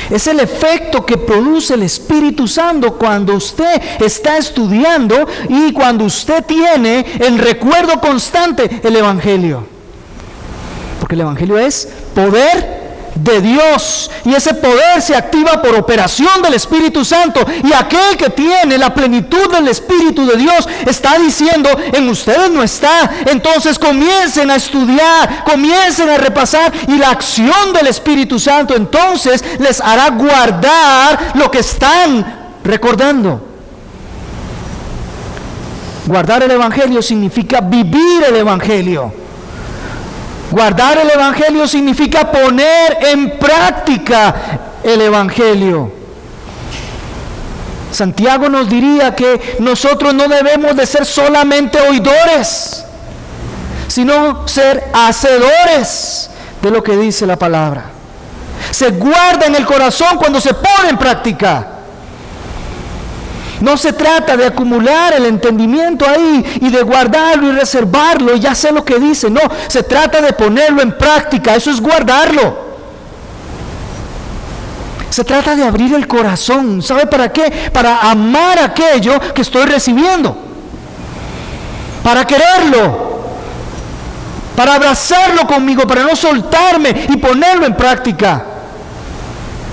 Speaker 1: Es el efecto que produce el Espíritu Santo cuando usted está estudiando y cuando usted tiene en recuerdo constante el Evangelio. Porque el Evangelio es poder de Dios y ese poder se activa por operación del Espíritu Santo, y aquel que tiene la plenitud del Espíritu de Dios está diciendo, en ustedes no está. Entonces comiencen a estudiar, comiencen a repasar, y la acción del Espíritu Santo entonces les hará guardar lo que están recordando. Guardar el Evangelio significa vivir el Evangelio. Guardar el Evangelio significa poner en práctica el Evangelio. Santiago nos diría que nosotros no debemos de ser solamente oidores, sino ser hacedores de lo que dice la palabra. Se guarda en el corazón cuando se pone en práctica. No se trata de acumular el entendimiento ahí y de guardarlo y reservarlo, ya sé lo que dice. No, se trata de ponerlo en práctica, eso es guardarlo. Se trata de abrir el corazón. ¿Sabe para qué? Para amar aquello que estoy recibiendo. Para quererlo. Para abrazarlo conmigo, para no soltarme y ponerlo en práctica.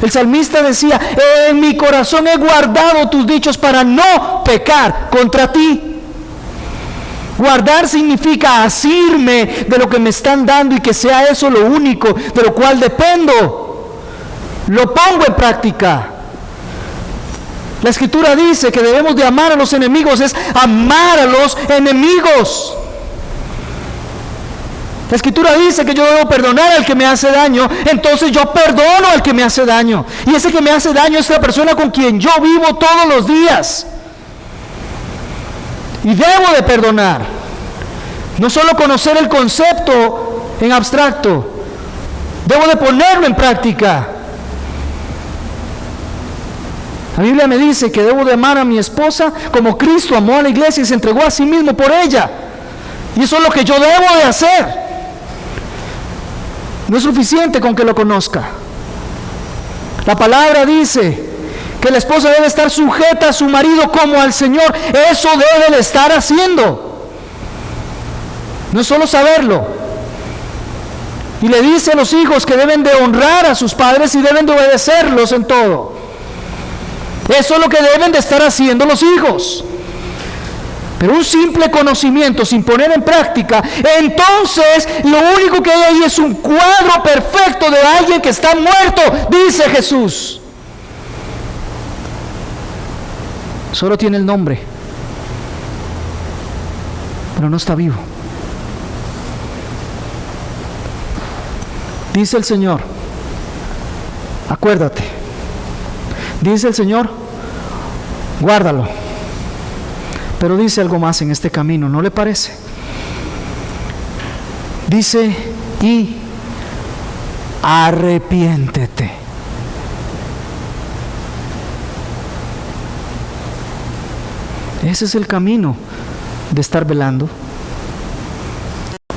Speaker 1: El salmista decía, en mi corazón he guardado tus dichos para no pecar contra ti. Guardar significa asirme de lo que me están dando y que sea eso lo único de lo cual dependo. Lo pongo en práctica. La Escritura dice que debemos de amar a los enemigos, es amar a los enemigos. La Escritura dice que yo debo perdonar al que me hace daño, entonces yo perdono al que me hace daño. Y ese que me hace daño es la persona con quien yo vivo todos los días. Y debo de perdonar. No solo conocer el concepto en abstracto, debo de ponerlo en práctica. La Biblia me dice que debo de amar a mi esposa como Cristo amó a la iglesia y se entregó a sí mismo por ella. Y eso es lo que yo debo de hacer. No es suficiente con que lo conozca. La palabra dice que la esposa debe estar sujeta a su marido como al Señor. Eso debe de estar haciendo. No es solo saberlo. Y le dice a los hijos que deben de honrar a sus padres y deben de obedecerlos en todo. Eso es lo que deben de estar haciendo los hijos. Pero un simple conocimiento sin poner en práctica, entonces lo único que hay ahí es un cuadro perfecto de alguien que está muerto, dice Jesús. Solo tiene el nombre, pero no está vivo. Dice el Señor, acuérdate, dice el Señor, guárdalo. Pero dice algo más en este camino, ¿no le parece? Dice, y arrepiéntete. Ese es el camino de estar velando.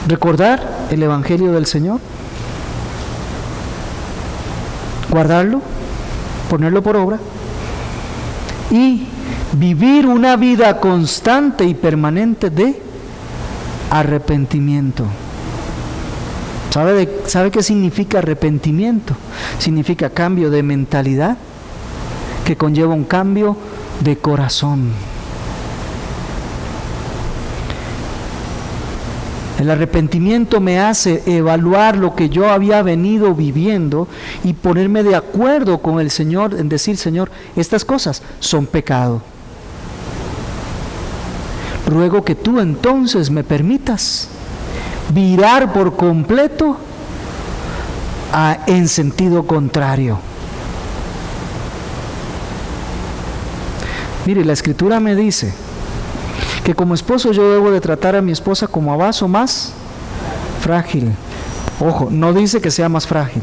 Speaker 1: Recordar el Evangelio del Señor. Guardarlo, ponerlo por obra. Y vivir una vida constante y permanente de arrepentimiento. ¿Sabe qué significa arrepentimiento? Significa cambio de mentalidad que conlleva un cambio de corazón. El arrepentimiento me hace evaluar lo que yo había venido viviendo y ponerme de acuerdo con el Señor en decir, Señor, estas cosas son pecado. Ruego que tú entonces me permitas virar por completo en sentido contrario. Mire, la Escritura me dice que como esposo yo debo de tratar a mi esposa como a vaso más frágil. Ojo, no dice que sea más frágil,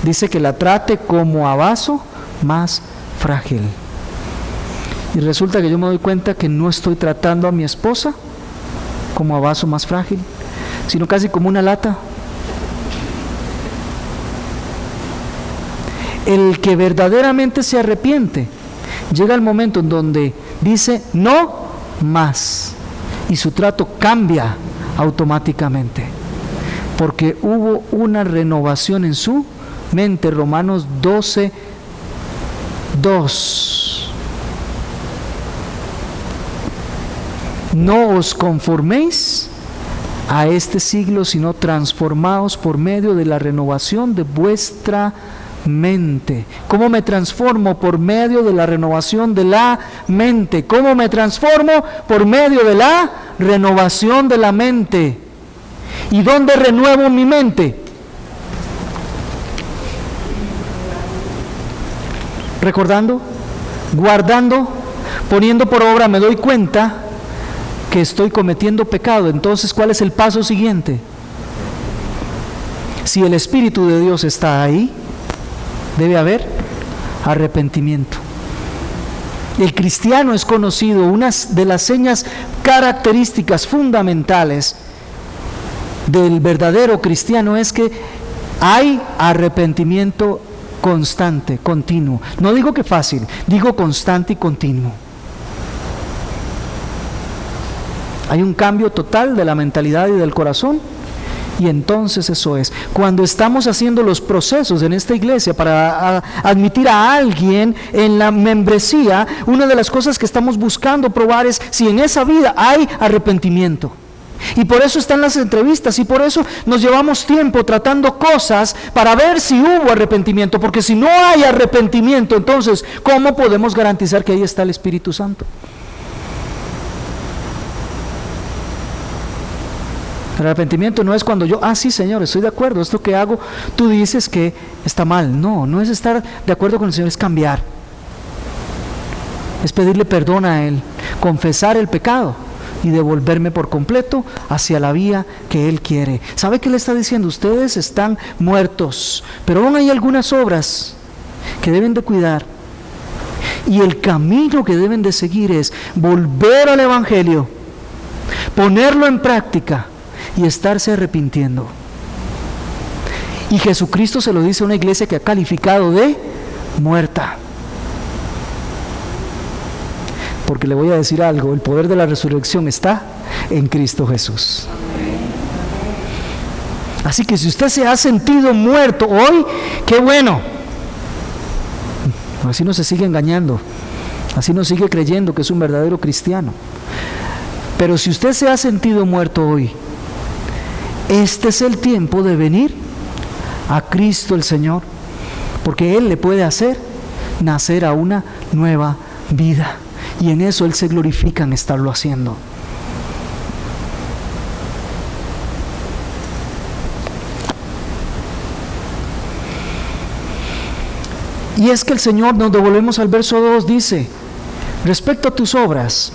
Speaker 1: dice que la trate como a vaso más frágil. Y resulta que yo me doy cuenta que no estoy tratando a mi esposa como a vaso más frágil, sino casi como una lata. El que verdaderamente se arrepiente, llega el momento en donde dice no más, y su trato cambia automáticamente, porque hubo una renovación en su mente. Romanos 12:2. No os conforméis a este siglo, sino transformaos por medio de la renovación de vuestra mente. ¿Cómo me transformo? Por medio de la renovación de la mente. ¿Cómo me transformo? Por medio de la renovación de la mente. ¿Y dónde renuevo mi mente? Recordando, guardando, poniendo por obra. Me doy cuenta que estoy cometiendo pecado. Entonces, ¿cuál es el paso siguiente? Si el Espíritu de Dios está ahí, debe haber arrepentimiento. El cristiano es conocido, una de las señas características fundamentales del verdadero cristiano es que hay arrepentimiento constante, continuo. No digo que fácil, digo constante y continuo. Hay un cambio total de la mentalidad y del corazón. Y entonces eso es, cuando estamos haciendo los procesos en esta iglesia para admitir a alguien en la membresía, una de las cosas que estamos buscando probar es si en esa vida hay arrepentimiento. Y por eso están las entrevistas, y por eso nos llevamos tiempo tratando cosas para ver si hubo arrepentimiento, porque si no hay arrepentimiento, entonces ¿cómo podemos garantizar que ahí está el Espíritu Santo? El arrepentimiento no es cuando yo, sí Señor, estoy de acuerdo, esto que hago, tú dices que está mal. No, no es estar de acuerdo con el Señor, es cambiar. Es pedirle perdón a Él, confesar el pecado y devolverme por completo hacia la vía que Él quiere. ¿Sabe qué le está diciendo? Ustedes están muertos, pero aún hay algunas obras que deben de cuidar. Y el camino que deben de seguir es volver al Evangelio, ponerlo en práctica y estarse arrepintiendo. Y Jesucristo se lo dice a una iglesia que ha calificado de muerta. Porque le voy a decir algo, el poder de la resurrección está en Cristo Jesús. Así que si usted se ha sentido muerto hoy, qué bueno. Así no se sigue engañando, así no sigue creyendo que es un verdadero cristiano. Pero si usted se ha sentido muerto hoy, este es el tiempo de venir a Cristo el Señor, porque Él le puede hacer nacer a una nueva vida, y en eso Él se glorifica en estarlo haciendo. Y es que el Señor, nos devolvemos al verso 2, dice, respecto a tus obras,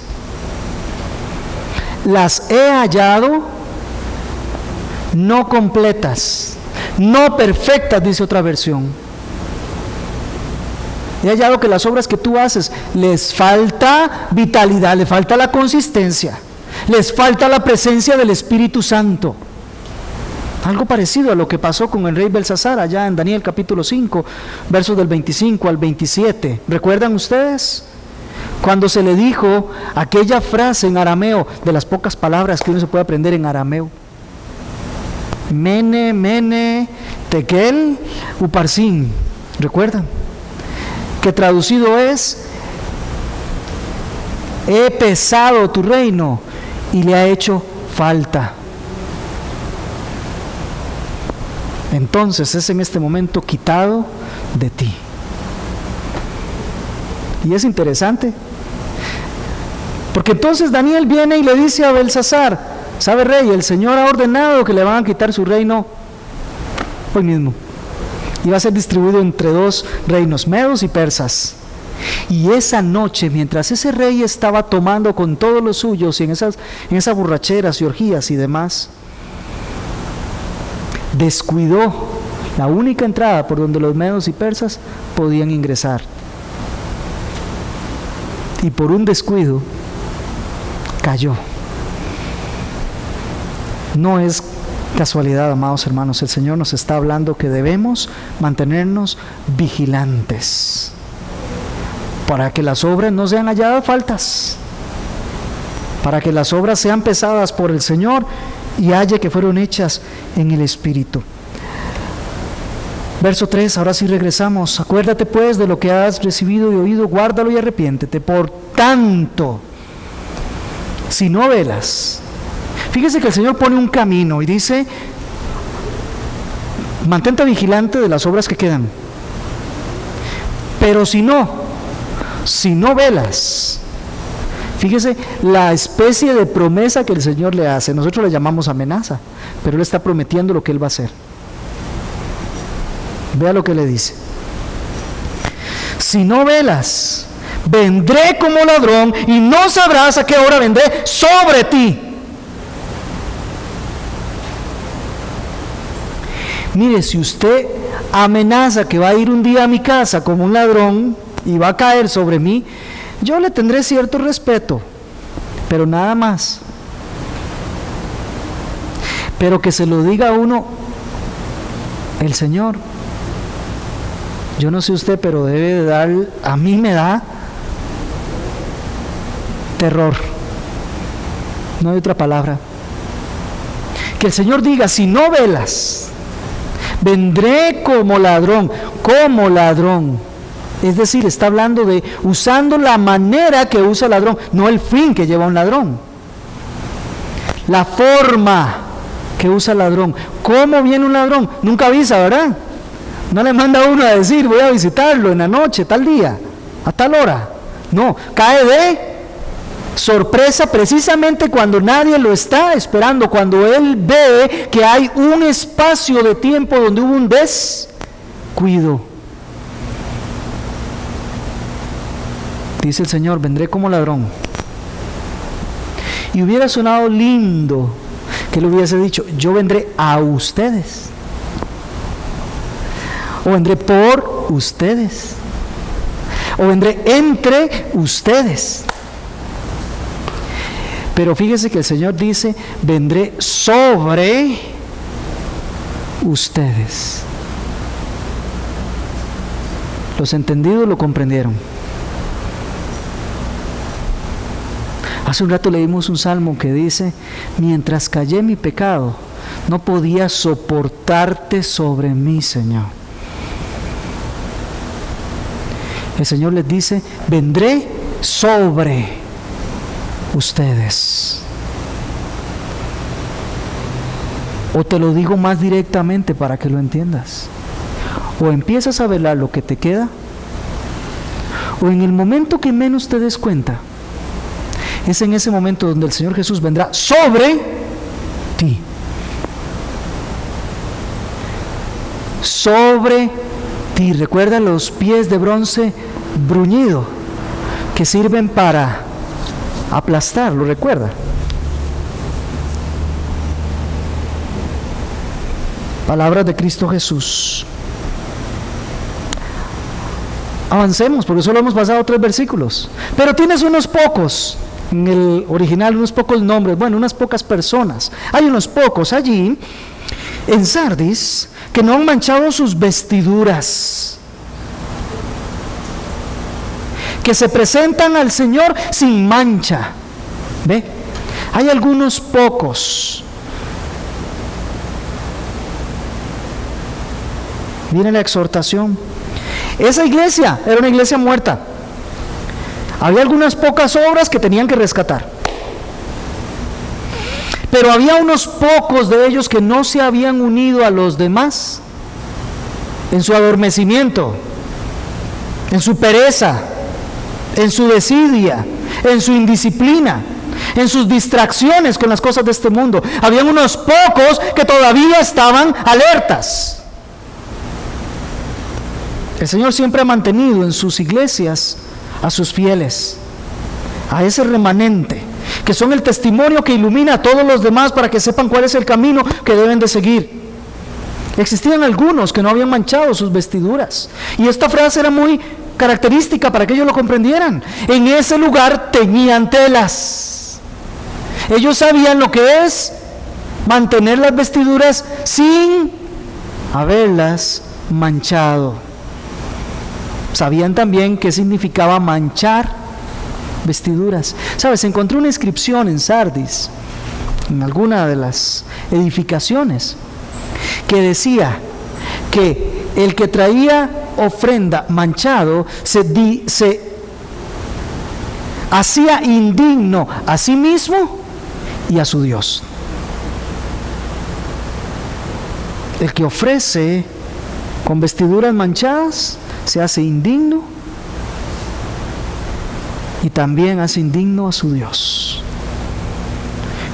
Speaker 1: las he hallado no completas, no perfectas, dice otra versión. He hallado que las obras que tú haces les falta vitalidad, les falta la consistencia, les falta la presencia del Espíritu Santo. Algo parecido a lo que pasó con el rey Belsasar allá en Daniel capítulo 5, versos del 25 al 27. ¿Recuerdan ustedes? Cuando se le dijo aquella frase en arameo, de las pocas palabras que uno se puede aprender en arameo. Mene, mene, tekel, uparsin. ¿Recuerdan? Que traducido es: he pesado tu reino y le ha hecho falta. entonces es en este momento quitado de ti. Y es interesante, porque entonces Daniel viene y le dice a Belsasar: ¿sabe, rey? El Señor ha ordenado que le van a quitar su reino hoy mismo, y va a ser distribuido entre 2 reinos, medos y persas. Y esa noche, mientras ese rey estaba tomando con todos los suyos y en esas borracheras y orgías y demás, descuidó la única entrada por donde los medos y persas podían ingresar. Y por un descuido cayó. No es casualidad, amados hermanos, el Señor nos está hablando que debemos mantenernos vigilantes para que las obras no sean halladas faltas, para que las obras sean pesadas por el Señor y halle que fueron hechas en el Espíritu. Verso 3, ahora sí regresamos. Acuérdate pues de lo que has recibido y oído, guárdalo y arrepiéntete. Por tanto, si no velas. Fíjese que el Señor pone un camino y dice: mantente vigilante de las obras que quedan. Pero si no velas. Fíjese la especie de promesa que el Señor le hace. Nosotros le llamamos amenaza, pero Él está prometiendo lo que Él va a hacer. Vea lo que le dice: si no velas, vendré como ladrón y no sabrás a qué hora vendré sobre ti. Mire, si usted amenaza que va a ir un día a mi casa como un ladrón y va a caer sobre mí, yo le tendré cierto respeto, pero nada más. Pero que se lo diga a uno el Señor, yo no sé usted, pero debe de dar, a mí me da terror. No hay otra palabra. Que el Señor diga: si no velas, vendré como ladrón, como ladrón. Es decir, está hablando de usando la manera que usa el ladrón, no el fin que lleva un ladrón. La forma que usa el ladrón. ¿Cómo viene un ladrón? Nunca avisa, ¿verdad? No le manda a uno a decir: voy a visitarlo en la noche, tal día, a tal hora. No, cae de sorpresa precisamente cuando nadie lo está esperando, cuando él ve que hay un espacio de tiempo donde hubo un descuido. Dice el Señor: vendré como ladrón. Y hubiera sonado lindo que le hubiese dicho: yo vendré a ustedes, o vendré por ustedes, o vendré entre ustedes. Pero fíjese que el Señor dice: vendré sobre ustedes. Los entendidos lo comprendieron. Hace un rato leímos un salmo que dice: mientras callé mi pecado, no podía soportarte sobre mí, Señor. El Señor les dice: vendré sobre ustedes. O te lo digo más directamente para que lo entiendas: o empiezas a velar lo que te queda, o en el momento que menos te des cuenta, es en ese momento donde el Señor Jesús vendrá sobre ti. Sobre ti. Recuerda los pies de bronce bruñido que sirven para aplastar, ¿lo recuerda? Palabras de Cristo Jesús. Avancemos, porque solo hemos pasado 3 versículos, pero tienes unos pocos, en el original unos pocos nombres, bueno, unas pocas personas. Hay unos pocos allí en Sardis que no han manchado sus vestiduras, que se presentan al Señor sin mancha. ¿Ve? Hay algunos pocos. Viene la exhortación. Esa iglesia era una iglesia muerta. Había algunas pocas obras que tenían que rescatar. Pero había unos pocos de ellos que no se habían unido a los demás en su adormecimiento, en su pereza, en su desidia, en su indisciplina, en sus distracciones con las cosas de este mundo. Habían unos pocos que todavía estaban alertas. El Señor siempre ha mantenido en sus iglesias a sus fieles, a ese remanente, que son el testimonio que ilumina a todos los demás para que sepan cuál es el camino que deben de seguir. Existían algunos que no habían manchado sus vestiduras, y esta frase era muy característica para que ellos lo comprendieran. En ese lugar teñían telas. Ellos sabían lo que es mantener las vestiduras sin haberlas manchado. Sabían también qué significaba manchar vestiduras. ¿Sabes? Encontré una inscripción en Sardis, en alguna de las edificaciones, que decía que el que traía ofrenda manchado se hacía indigno a sí mismo y a su Dios. El que ofrece con vestiduras manchadas se hace indigno y también hace indigno a su Dios.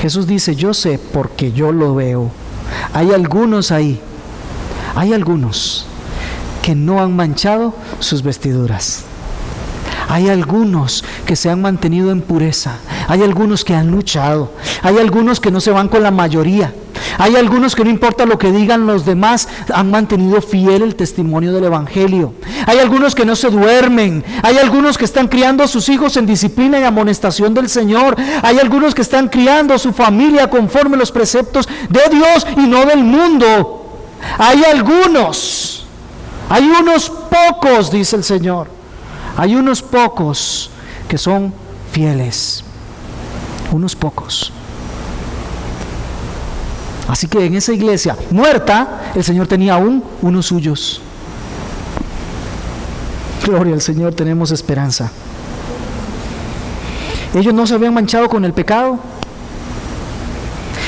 Speaker 1: Jesús dice: yo sé porque yo lo veo. Hay algunos ahí, hay algunos que no han manchado sus vestiduras. Hay algunos que se han mantenido en pureza. Hay algunos que han luchado. Hay algunos que no se van con la mayoría. Hay algunos que no importa lo que digan los demás, han mantenido fiel el testimonio del Evangelio. Hay algunos que no se duermen. Hay algunos que están criando a sus hijos en disciplina y amonestación del Señor. Hay algunos que están criando a su familia conforme los preceptos de Dios y no del mundo. Hay algunos, hay unos pocos, dice el Señor. Hay unos pocos que son fieles. Unos pocos. Así que en esa iglesia muerta, el Señor tenía aún unos suyos. Gloria al Señor, tenemos esperanza. Ellos no se habían manchado con el pecado.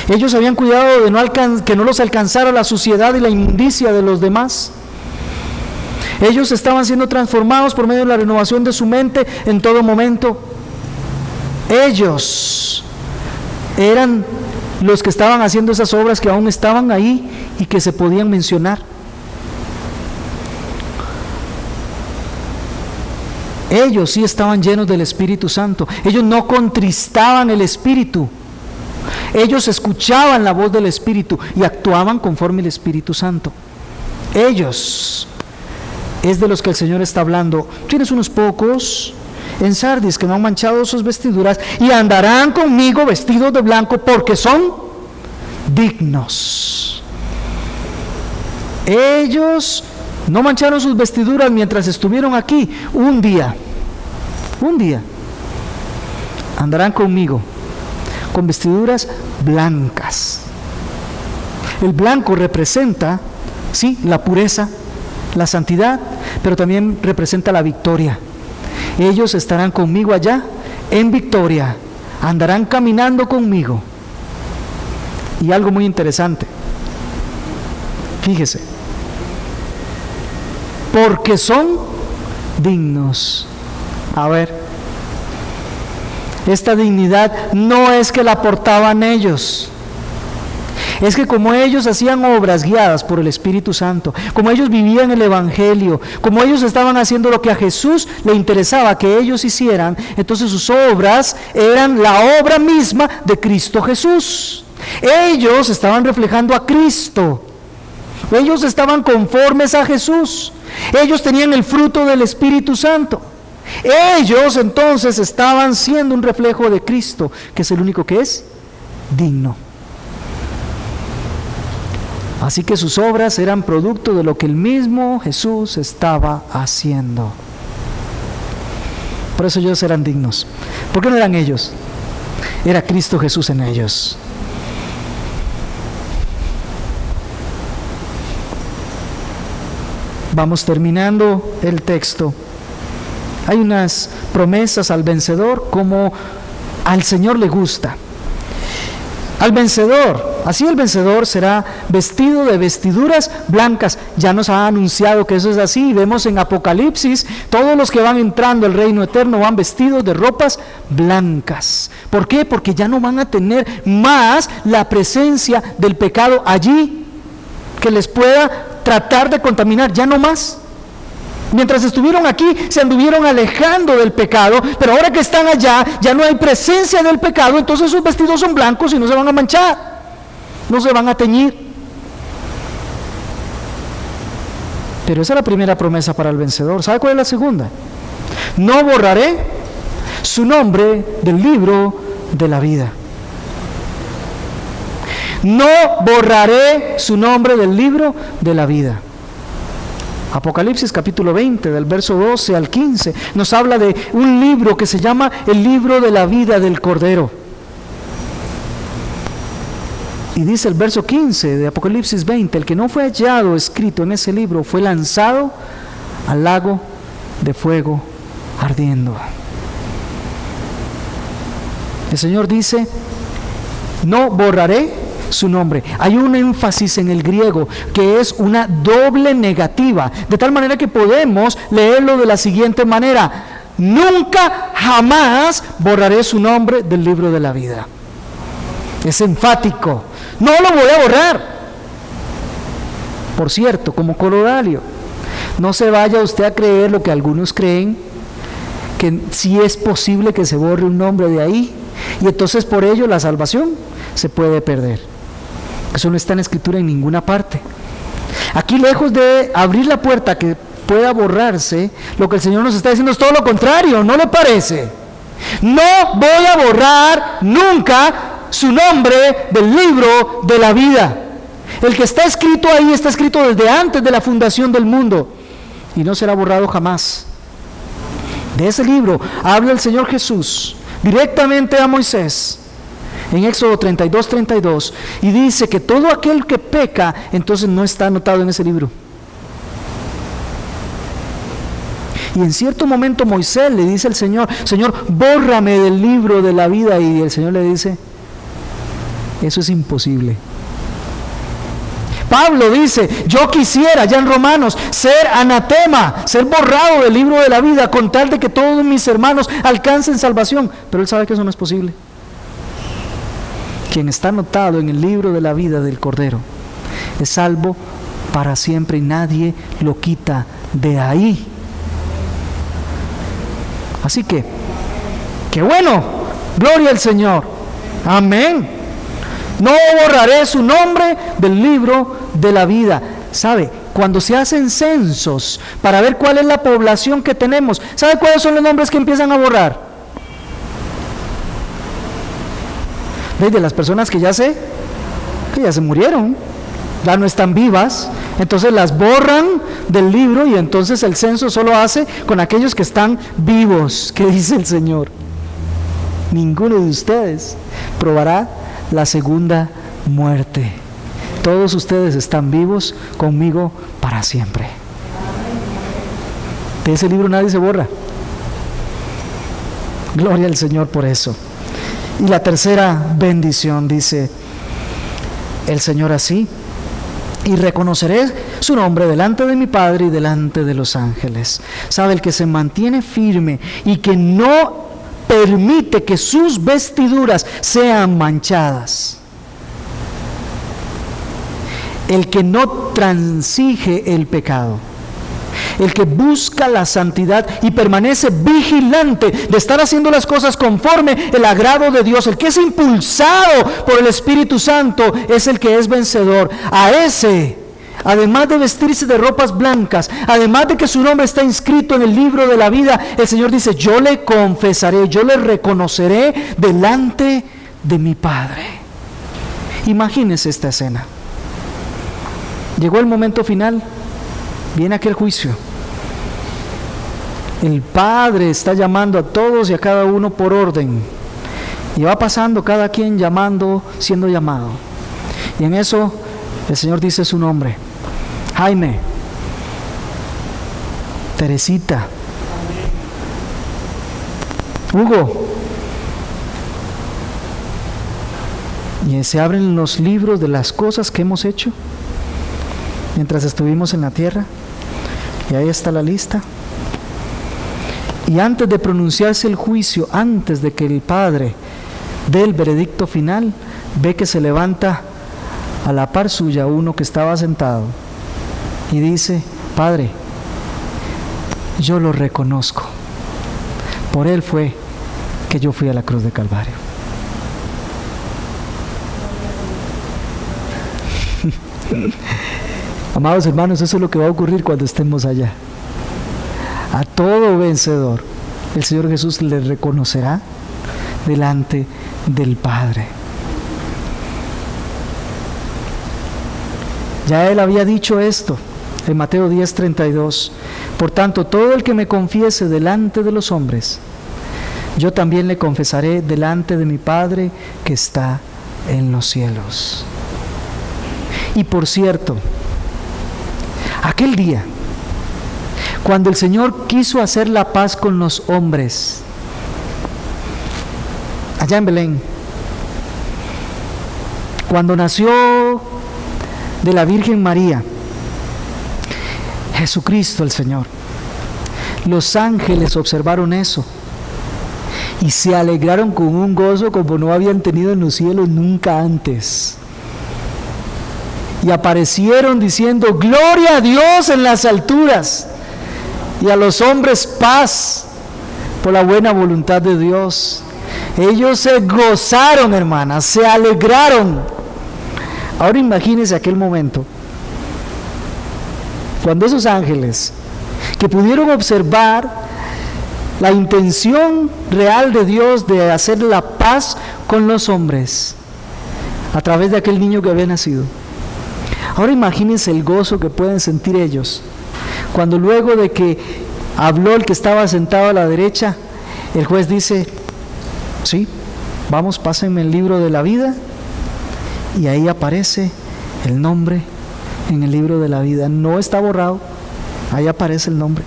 Speaker 1: Ellos habían cuidado de que no los alcanzara la suciedad y la inmundicia de los demás. Ellos estaban siendo transformados por medio de la renovación de su mente en todo momento. Ellos eran los que estaban haciendo esas obras que aún estaban ahí y que se podían mencionar. Ellos sí estaban llenos del Espíritu Santo. Ellos no contristaban el Espíritu. Ellos escuchaban la voz del Espíritu y actuaban conforme el Espíritu Santo. Ellos es de los que el Señor está hablando. Tienes unos pocos en Sardis que no han manchado sus vestiduras y andarán conmigo vestidos de blanco porque son dignos. Ellos no mancharon sus vestiduras mientras estuvieron aquí. Un día andarán conmigo con vestiduras blancas. El blanco representa, sí, la pureza, la santidad, pero también representa la victoria. Ellos estarán conmigo allá en victoria, andarán caminando conmigo. Y algo muy interesante, fíjese, porque son dignos. A ver, esta dignidad no es que la aportaban ellos. Es que como ellos hacían obras guiadas por el Espíritu Santo, como ellos vivían el Evangelio, como ellos estaban haciendo lo que a Jesús le interesaba que ellos hicieran, entonces sus obras eran la obra misma de Cristo Jesús. Ellos estaban reflejando a Cristo. Ellos estaban conformes a Jesús. Ellos tenían el fruto del Espíritu Santo. Ellos entonces estaban siendo un reflejo de Cristo, que es el único que es digno. Así que sus obras eran producto de lo que el mismo Jesús estaba haciendo. Por eso ellos eran dignos. ¿Por qué no eran ellos? Era Cristo Jesús en ellos. Vamos terminando el texto. Hay unas promesas al vencedor como al Señor le gusta. al vencedor. Así el vencedor será vestido de vestiduras blancas. Ya nos ha anunciado que eso es así. Vemos en Apocalipsis, todos los que van entrando al reino eterno van vestidos de ropas blancas. ¿Por qué? Porque ya no van a tener más la presencia del pecado allí que les pueda tratar de contaminar. Ya no más. Mientras estuvieron aquí, se anduvieron alejando del pecado, pero ahora que están allá, ya no hay presencia del pecado, entonces sus vestidos son blancos y no se van a manchar, no se van a teñir. Pero esa es la primera promesa para el vencedor. ¿Sabe cuál es la segunda? No borraré su nombre del libro de la vida. No borraré su nombre del libro de la vida. Apocalipsis capítulo 20, del verso 12 al 15, nos habla de un libro que se llama el libro de la vida del Cordero. Y dice el verso 15 de Apocalipsis 20, el que no fue hallado escrito en ese libro fue lanzado al lago de fuego ardiendo. El Señor dice, no borraré su nombre. Hay un énfasis en el griego que es una doble negativa, de tal manera que podemos leerlo de la siguiente manera: nunca jamás borraré su nombre del libro de la vida. Es enfático, no lo voy a borrar. Por cierto, como corolario, no se vaya usted a creer lo que algunos creen, que sí es posible que se borre un nombre de ahí y entonces por ello la salvación se puede perder. Eso no está en la Escritura en ninguna parte. Aquí, lejos de abrir la puerta que pueda borrarse, lo que el Señor nos está diciendo es todo lo contrario. ¿No le parece? No voy a borrar nunca su nombre del libro de la vida. El que está escrito ahí está escrito desde antes de la fundación del mundo y no será borrado jamás. De ese libro habla el Señor Jesús directamente a Moisés en Éxodo 32 y dice que todo aquel que peca entonces no está anotado en ese libro. Y en cierto momento Moisés le dice al Señor: Señor, bórrame del libro de la vida. Y el Señor le dice: eso es imposible. Pablo dice: yo quisiera, ya en Romanos, ser anatema, ser borrado del libro de la vida con tal de que todos mis hermanos alcancen salvación. Pero él sabe que eso no es posible. Quien está anotado en el libro de la vida del Cordero es salvo para siempre y nadie lo quita de ahí. Así que, qué bueno, gloria al Señor, amén. No borraré su nombre del libro de la vida. ¿Sabe? Cuando se hacen censos para ver cuál es la población que tenemos, ¿sabe cuáles son los nombres que empiezan a borrar? De las personas que ya se murieron, ya no están vivas, entonces las borran del libro y entonces el censo solo hace con aquellos que están vivos. ¿Qué dice el Señor? Ninguno de ustedes probará la segunda muerte. Todos ustedes están vivos conmigo para siempre. De ese libro nadie se borra. Gloria al Señor por eso. Y la tercera bendición, dice el Señor así: y reconoceré su nombre delante de mi Padre y delante de los ángeles. ¿Sabe? El que se mantiene firme y que no permite que sus vestiduras sean manchadas. El que no transige el pecado. El que busca la santidad y permanece vigilante de estar haciendo las cosas conforme el agrado de Dios. El que es impulsado por el Espíritu Santo es el que es vencedor. A ese, además de vestirse de ropas blancas, además de que su nombre está inscrito en el libro de la vida, el Señor dice: yo le confesaré, yo le reconoceré delante de mi Padre. Imagínese esta escena. Llegó el momento final. Viene aquel juicio. El Padre está llamando a todos y a cada uno por orden. Y va pasando cada quien llamando, siendo llamado. Y en eso el Señor dice su nombre: Jaime, Teresita, Hugo, Y se abren los libros de las cosas que hemos hecho mientras estuvimos en la tierra. Y ahí está la lista. Y antes de pronunciarse el juicio, antes de que el Padre dé el veredicto final, ve que se levanta a la par suya uno que estaba sentado y dice: Padre, yo lo reconozco. Por él fue que yo fui a la cruz de Calvario. Amados hermanos, eso es lo que va a ocurrir cuando estemos allá. A todo vencedor, el Señor Jesús le reconocerá delante del Padre. Ya Él había dicho esto en Mateo 10:32. Por tanto, todo el que me confiese delante de los hombres, yo también le confesaré delante de mi Padre que está en los cielos. Y por cierto, aquel día, cuando el Señor quiso hacer la paz con los hombres, allá en Belén, cuando nació de la Virgen María, Jesucristo el Señor, los ángeles observaron eso y se alegraron con un gozo como no habían tenido en los cielos nunca antes. Y aparecieron diciendo: gloria a Dios en las alturas, y a los hombres paz por la buena voluntad de Dios. Ellos se gozaron, hermanas, se alegraron. Ahora imagínense aquel momento, cuando esos ángeles que pudieron observar la intención real de Dios de hacer la paz con los hombres a través de aquel niño que había nacido. Ahora imagínense el gozo que pueden sentir ellos cuando luego de que habló el que estaba sentado a la derecha, el juez dice: sí, vamos, pásenme el libro de la vida, y ahí aparece el nombre en el libro de la vida. No está borrado, ahí aparece el nombre.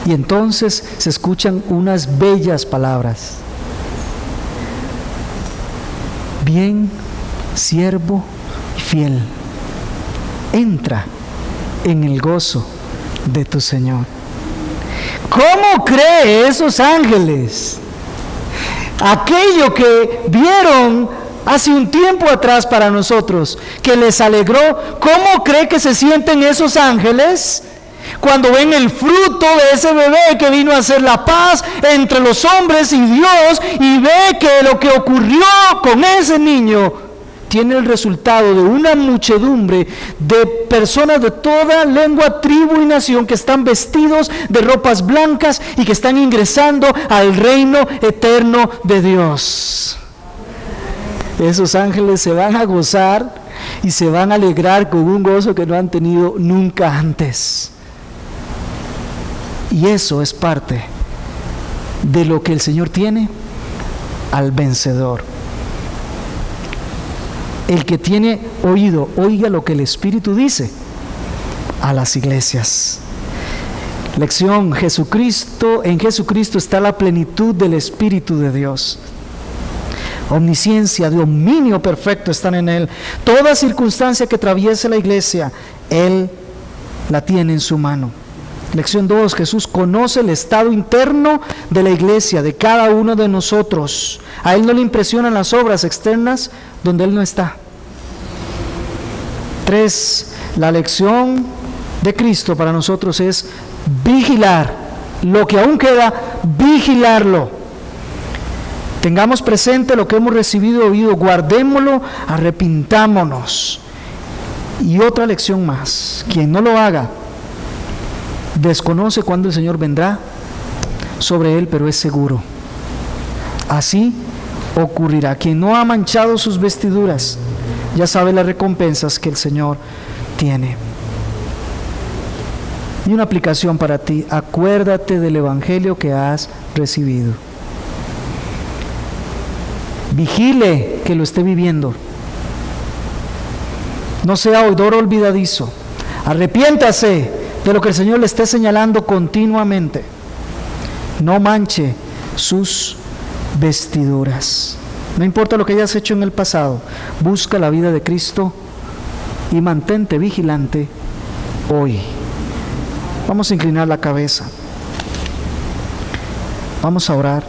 Speaker 1: Y entonces se escuchan unas bellas palabras: bien, siervo fiel, entra en el gozo de tu Señor. ¿Cómo cree esos ángeles aquello que vieron hace un tiempo atrás para nosotros, que les alegró? ¿Cómo cree que se sienten esos ángeles cuando ven el fruto de ese bebé que vino a hacer la paz entre los hombres y Dios, y ve que lo que ocurrió con ese niño tiene el resultado de una muchedumbre de personas de toda lengua, tribu y nación que están vestidos de ropas blancas y que están ingresando al reino eterno de Dios? Esos ángeles se van a gozar y se van a alegrar con un gozo que no han tenido nunca antes. Y eso es parte de lo que el Señor tiene al vencedor. El que tiene oído, oiga lo que el Espíritu dice a las iglesias. Lección: Jesucristo, en Jesucristo está la plenitud del Espíritu de Dios. Omnisciencia, dominio perfecto están en Él. Toda circunstancia que atraviese la iglesia, Él la tiene en su mano. Lección 2: Jesús conoce el estado interno de la iglesia, de cada uno de nosotros. A Él no le impresionan las obras externas donde Él no está. 3. La lección de Cristo para nosotros es vigilar. Lo que aún queda, vigilarlo. Tengamos presente lo que hemos recibido y oído, guardémoslo, arrepintámonos. Y otra lección más: quien no lo haga, desconoce cuándo el Señor vendrá sobre él, pero es seguro. Así ocurrirá. Quien no ha manchado sus vestiduras, ya sabe las recompensas que el Señor tiene. Y una aplicación para ti: acuérdate del Evangelio que has recibido. Vigile que lo esté viviendo. No sea oidor olvidadizo. Arrepiéntase de lo que el Señor le esté señalando continuamente. No manche sus vestiduras. No importa lo que hayas hecho en el pasado, busca la vida de Cristo y mantente vigilante hoy. Vamos a inclinar la cabeza. Vamos a orar.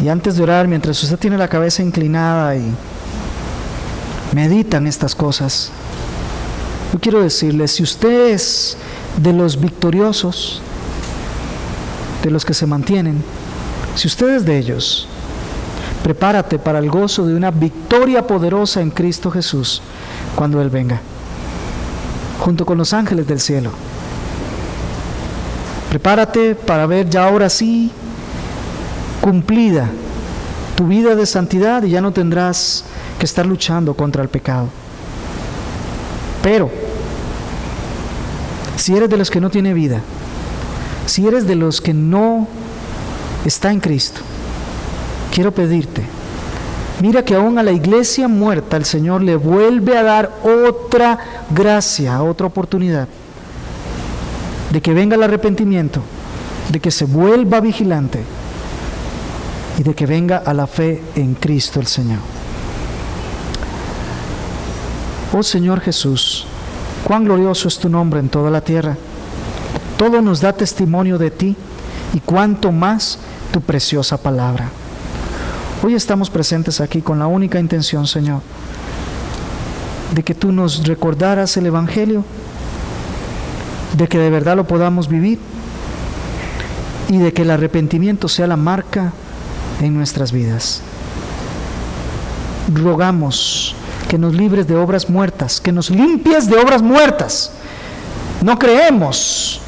Speaker 1: Y antes de orar, mientras usted tiene la cabeza inclinada y medita en estas cosas, yo quiero decirle, si usted es de los victoriosos, de los que se mantienen, si usted es de ellos, prepárate para el gozo de una victoria poderosa en Cristo Jesús cuando Él venga, junto con los ángeles del cielo. Prepárate para ver ya ahora sí cumplida tu vida de santidad y ya no tendrás que estar luchando contra el pecado. Pero si eres de los que no tiene vida, si eres de los que no está en Cristo, quiero pedirte, mira que aún a la iglesia muerta el Señor le vuelve a dar otra gracia, otra oportunidad de que venga el arrepentimiento, de que se vuelva vigilante y de que venga a la fe en Cristo el Señor. Oh Señor Jesús, cuán glorioso es tu nombre en toda la tierra. Todo nos da testimonio de ti y cuánto más tu preciosa palabra. Hoy estamos presentes aquí con la única intención, Señor, de que tú nos recordaras el Evangelio, de que de verdad lo podamos vivir y de que el arrepentimiento sea la marca en nuestras vidas. Rogamos que nos libres de obras muertas, que nos limpies de obras muertas. No creemos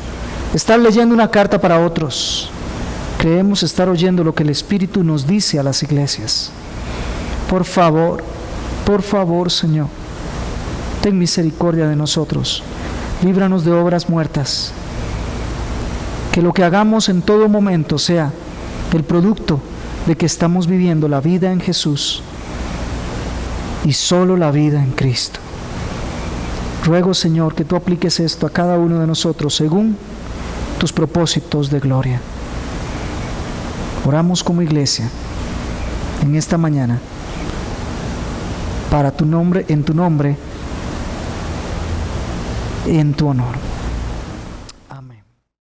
Speaker 1: estar leyendo una carta para otros, creemos estar oyendo lo que el Espíritu nos dice a las iglesias. Por favor, Señor, ten misericordia de nosotros, líbranos de obras muertas, que lo que hagamos en todo momento sea el producto de que estamos viviendo la vida en Jesús y solo la vida en Cristo. Ruego, Señor, que tú apliques esto a cada uno de nosotros según tus propósitos de gloria. Oramos como iglesia en esta mañana para tu nombre, en tu nombre, en tu honor.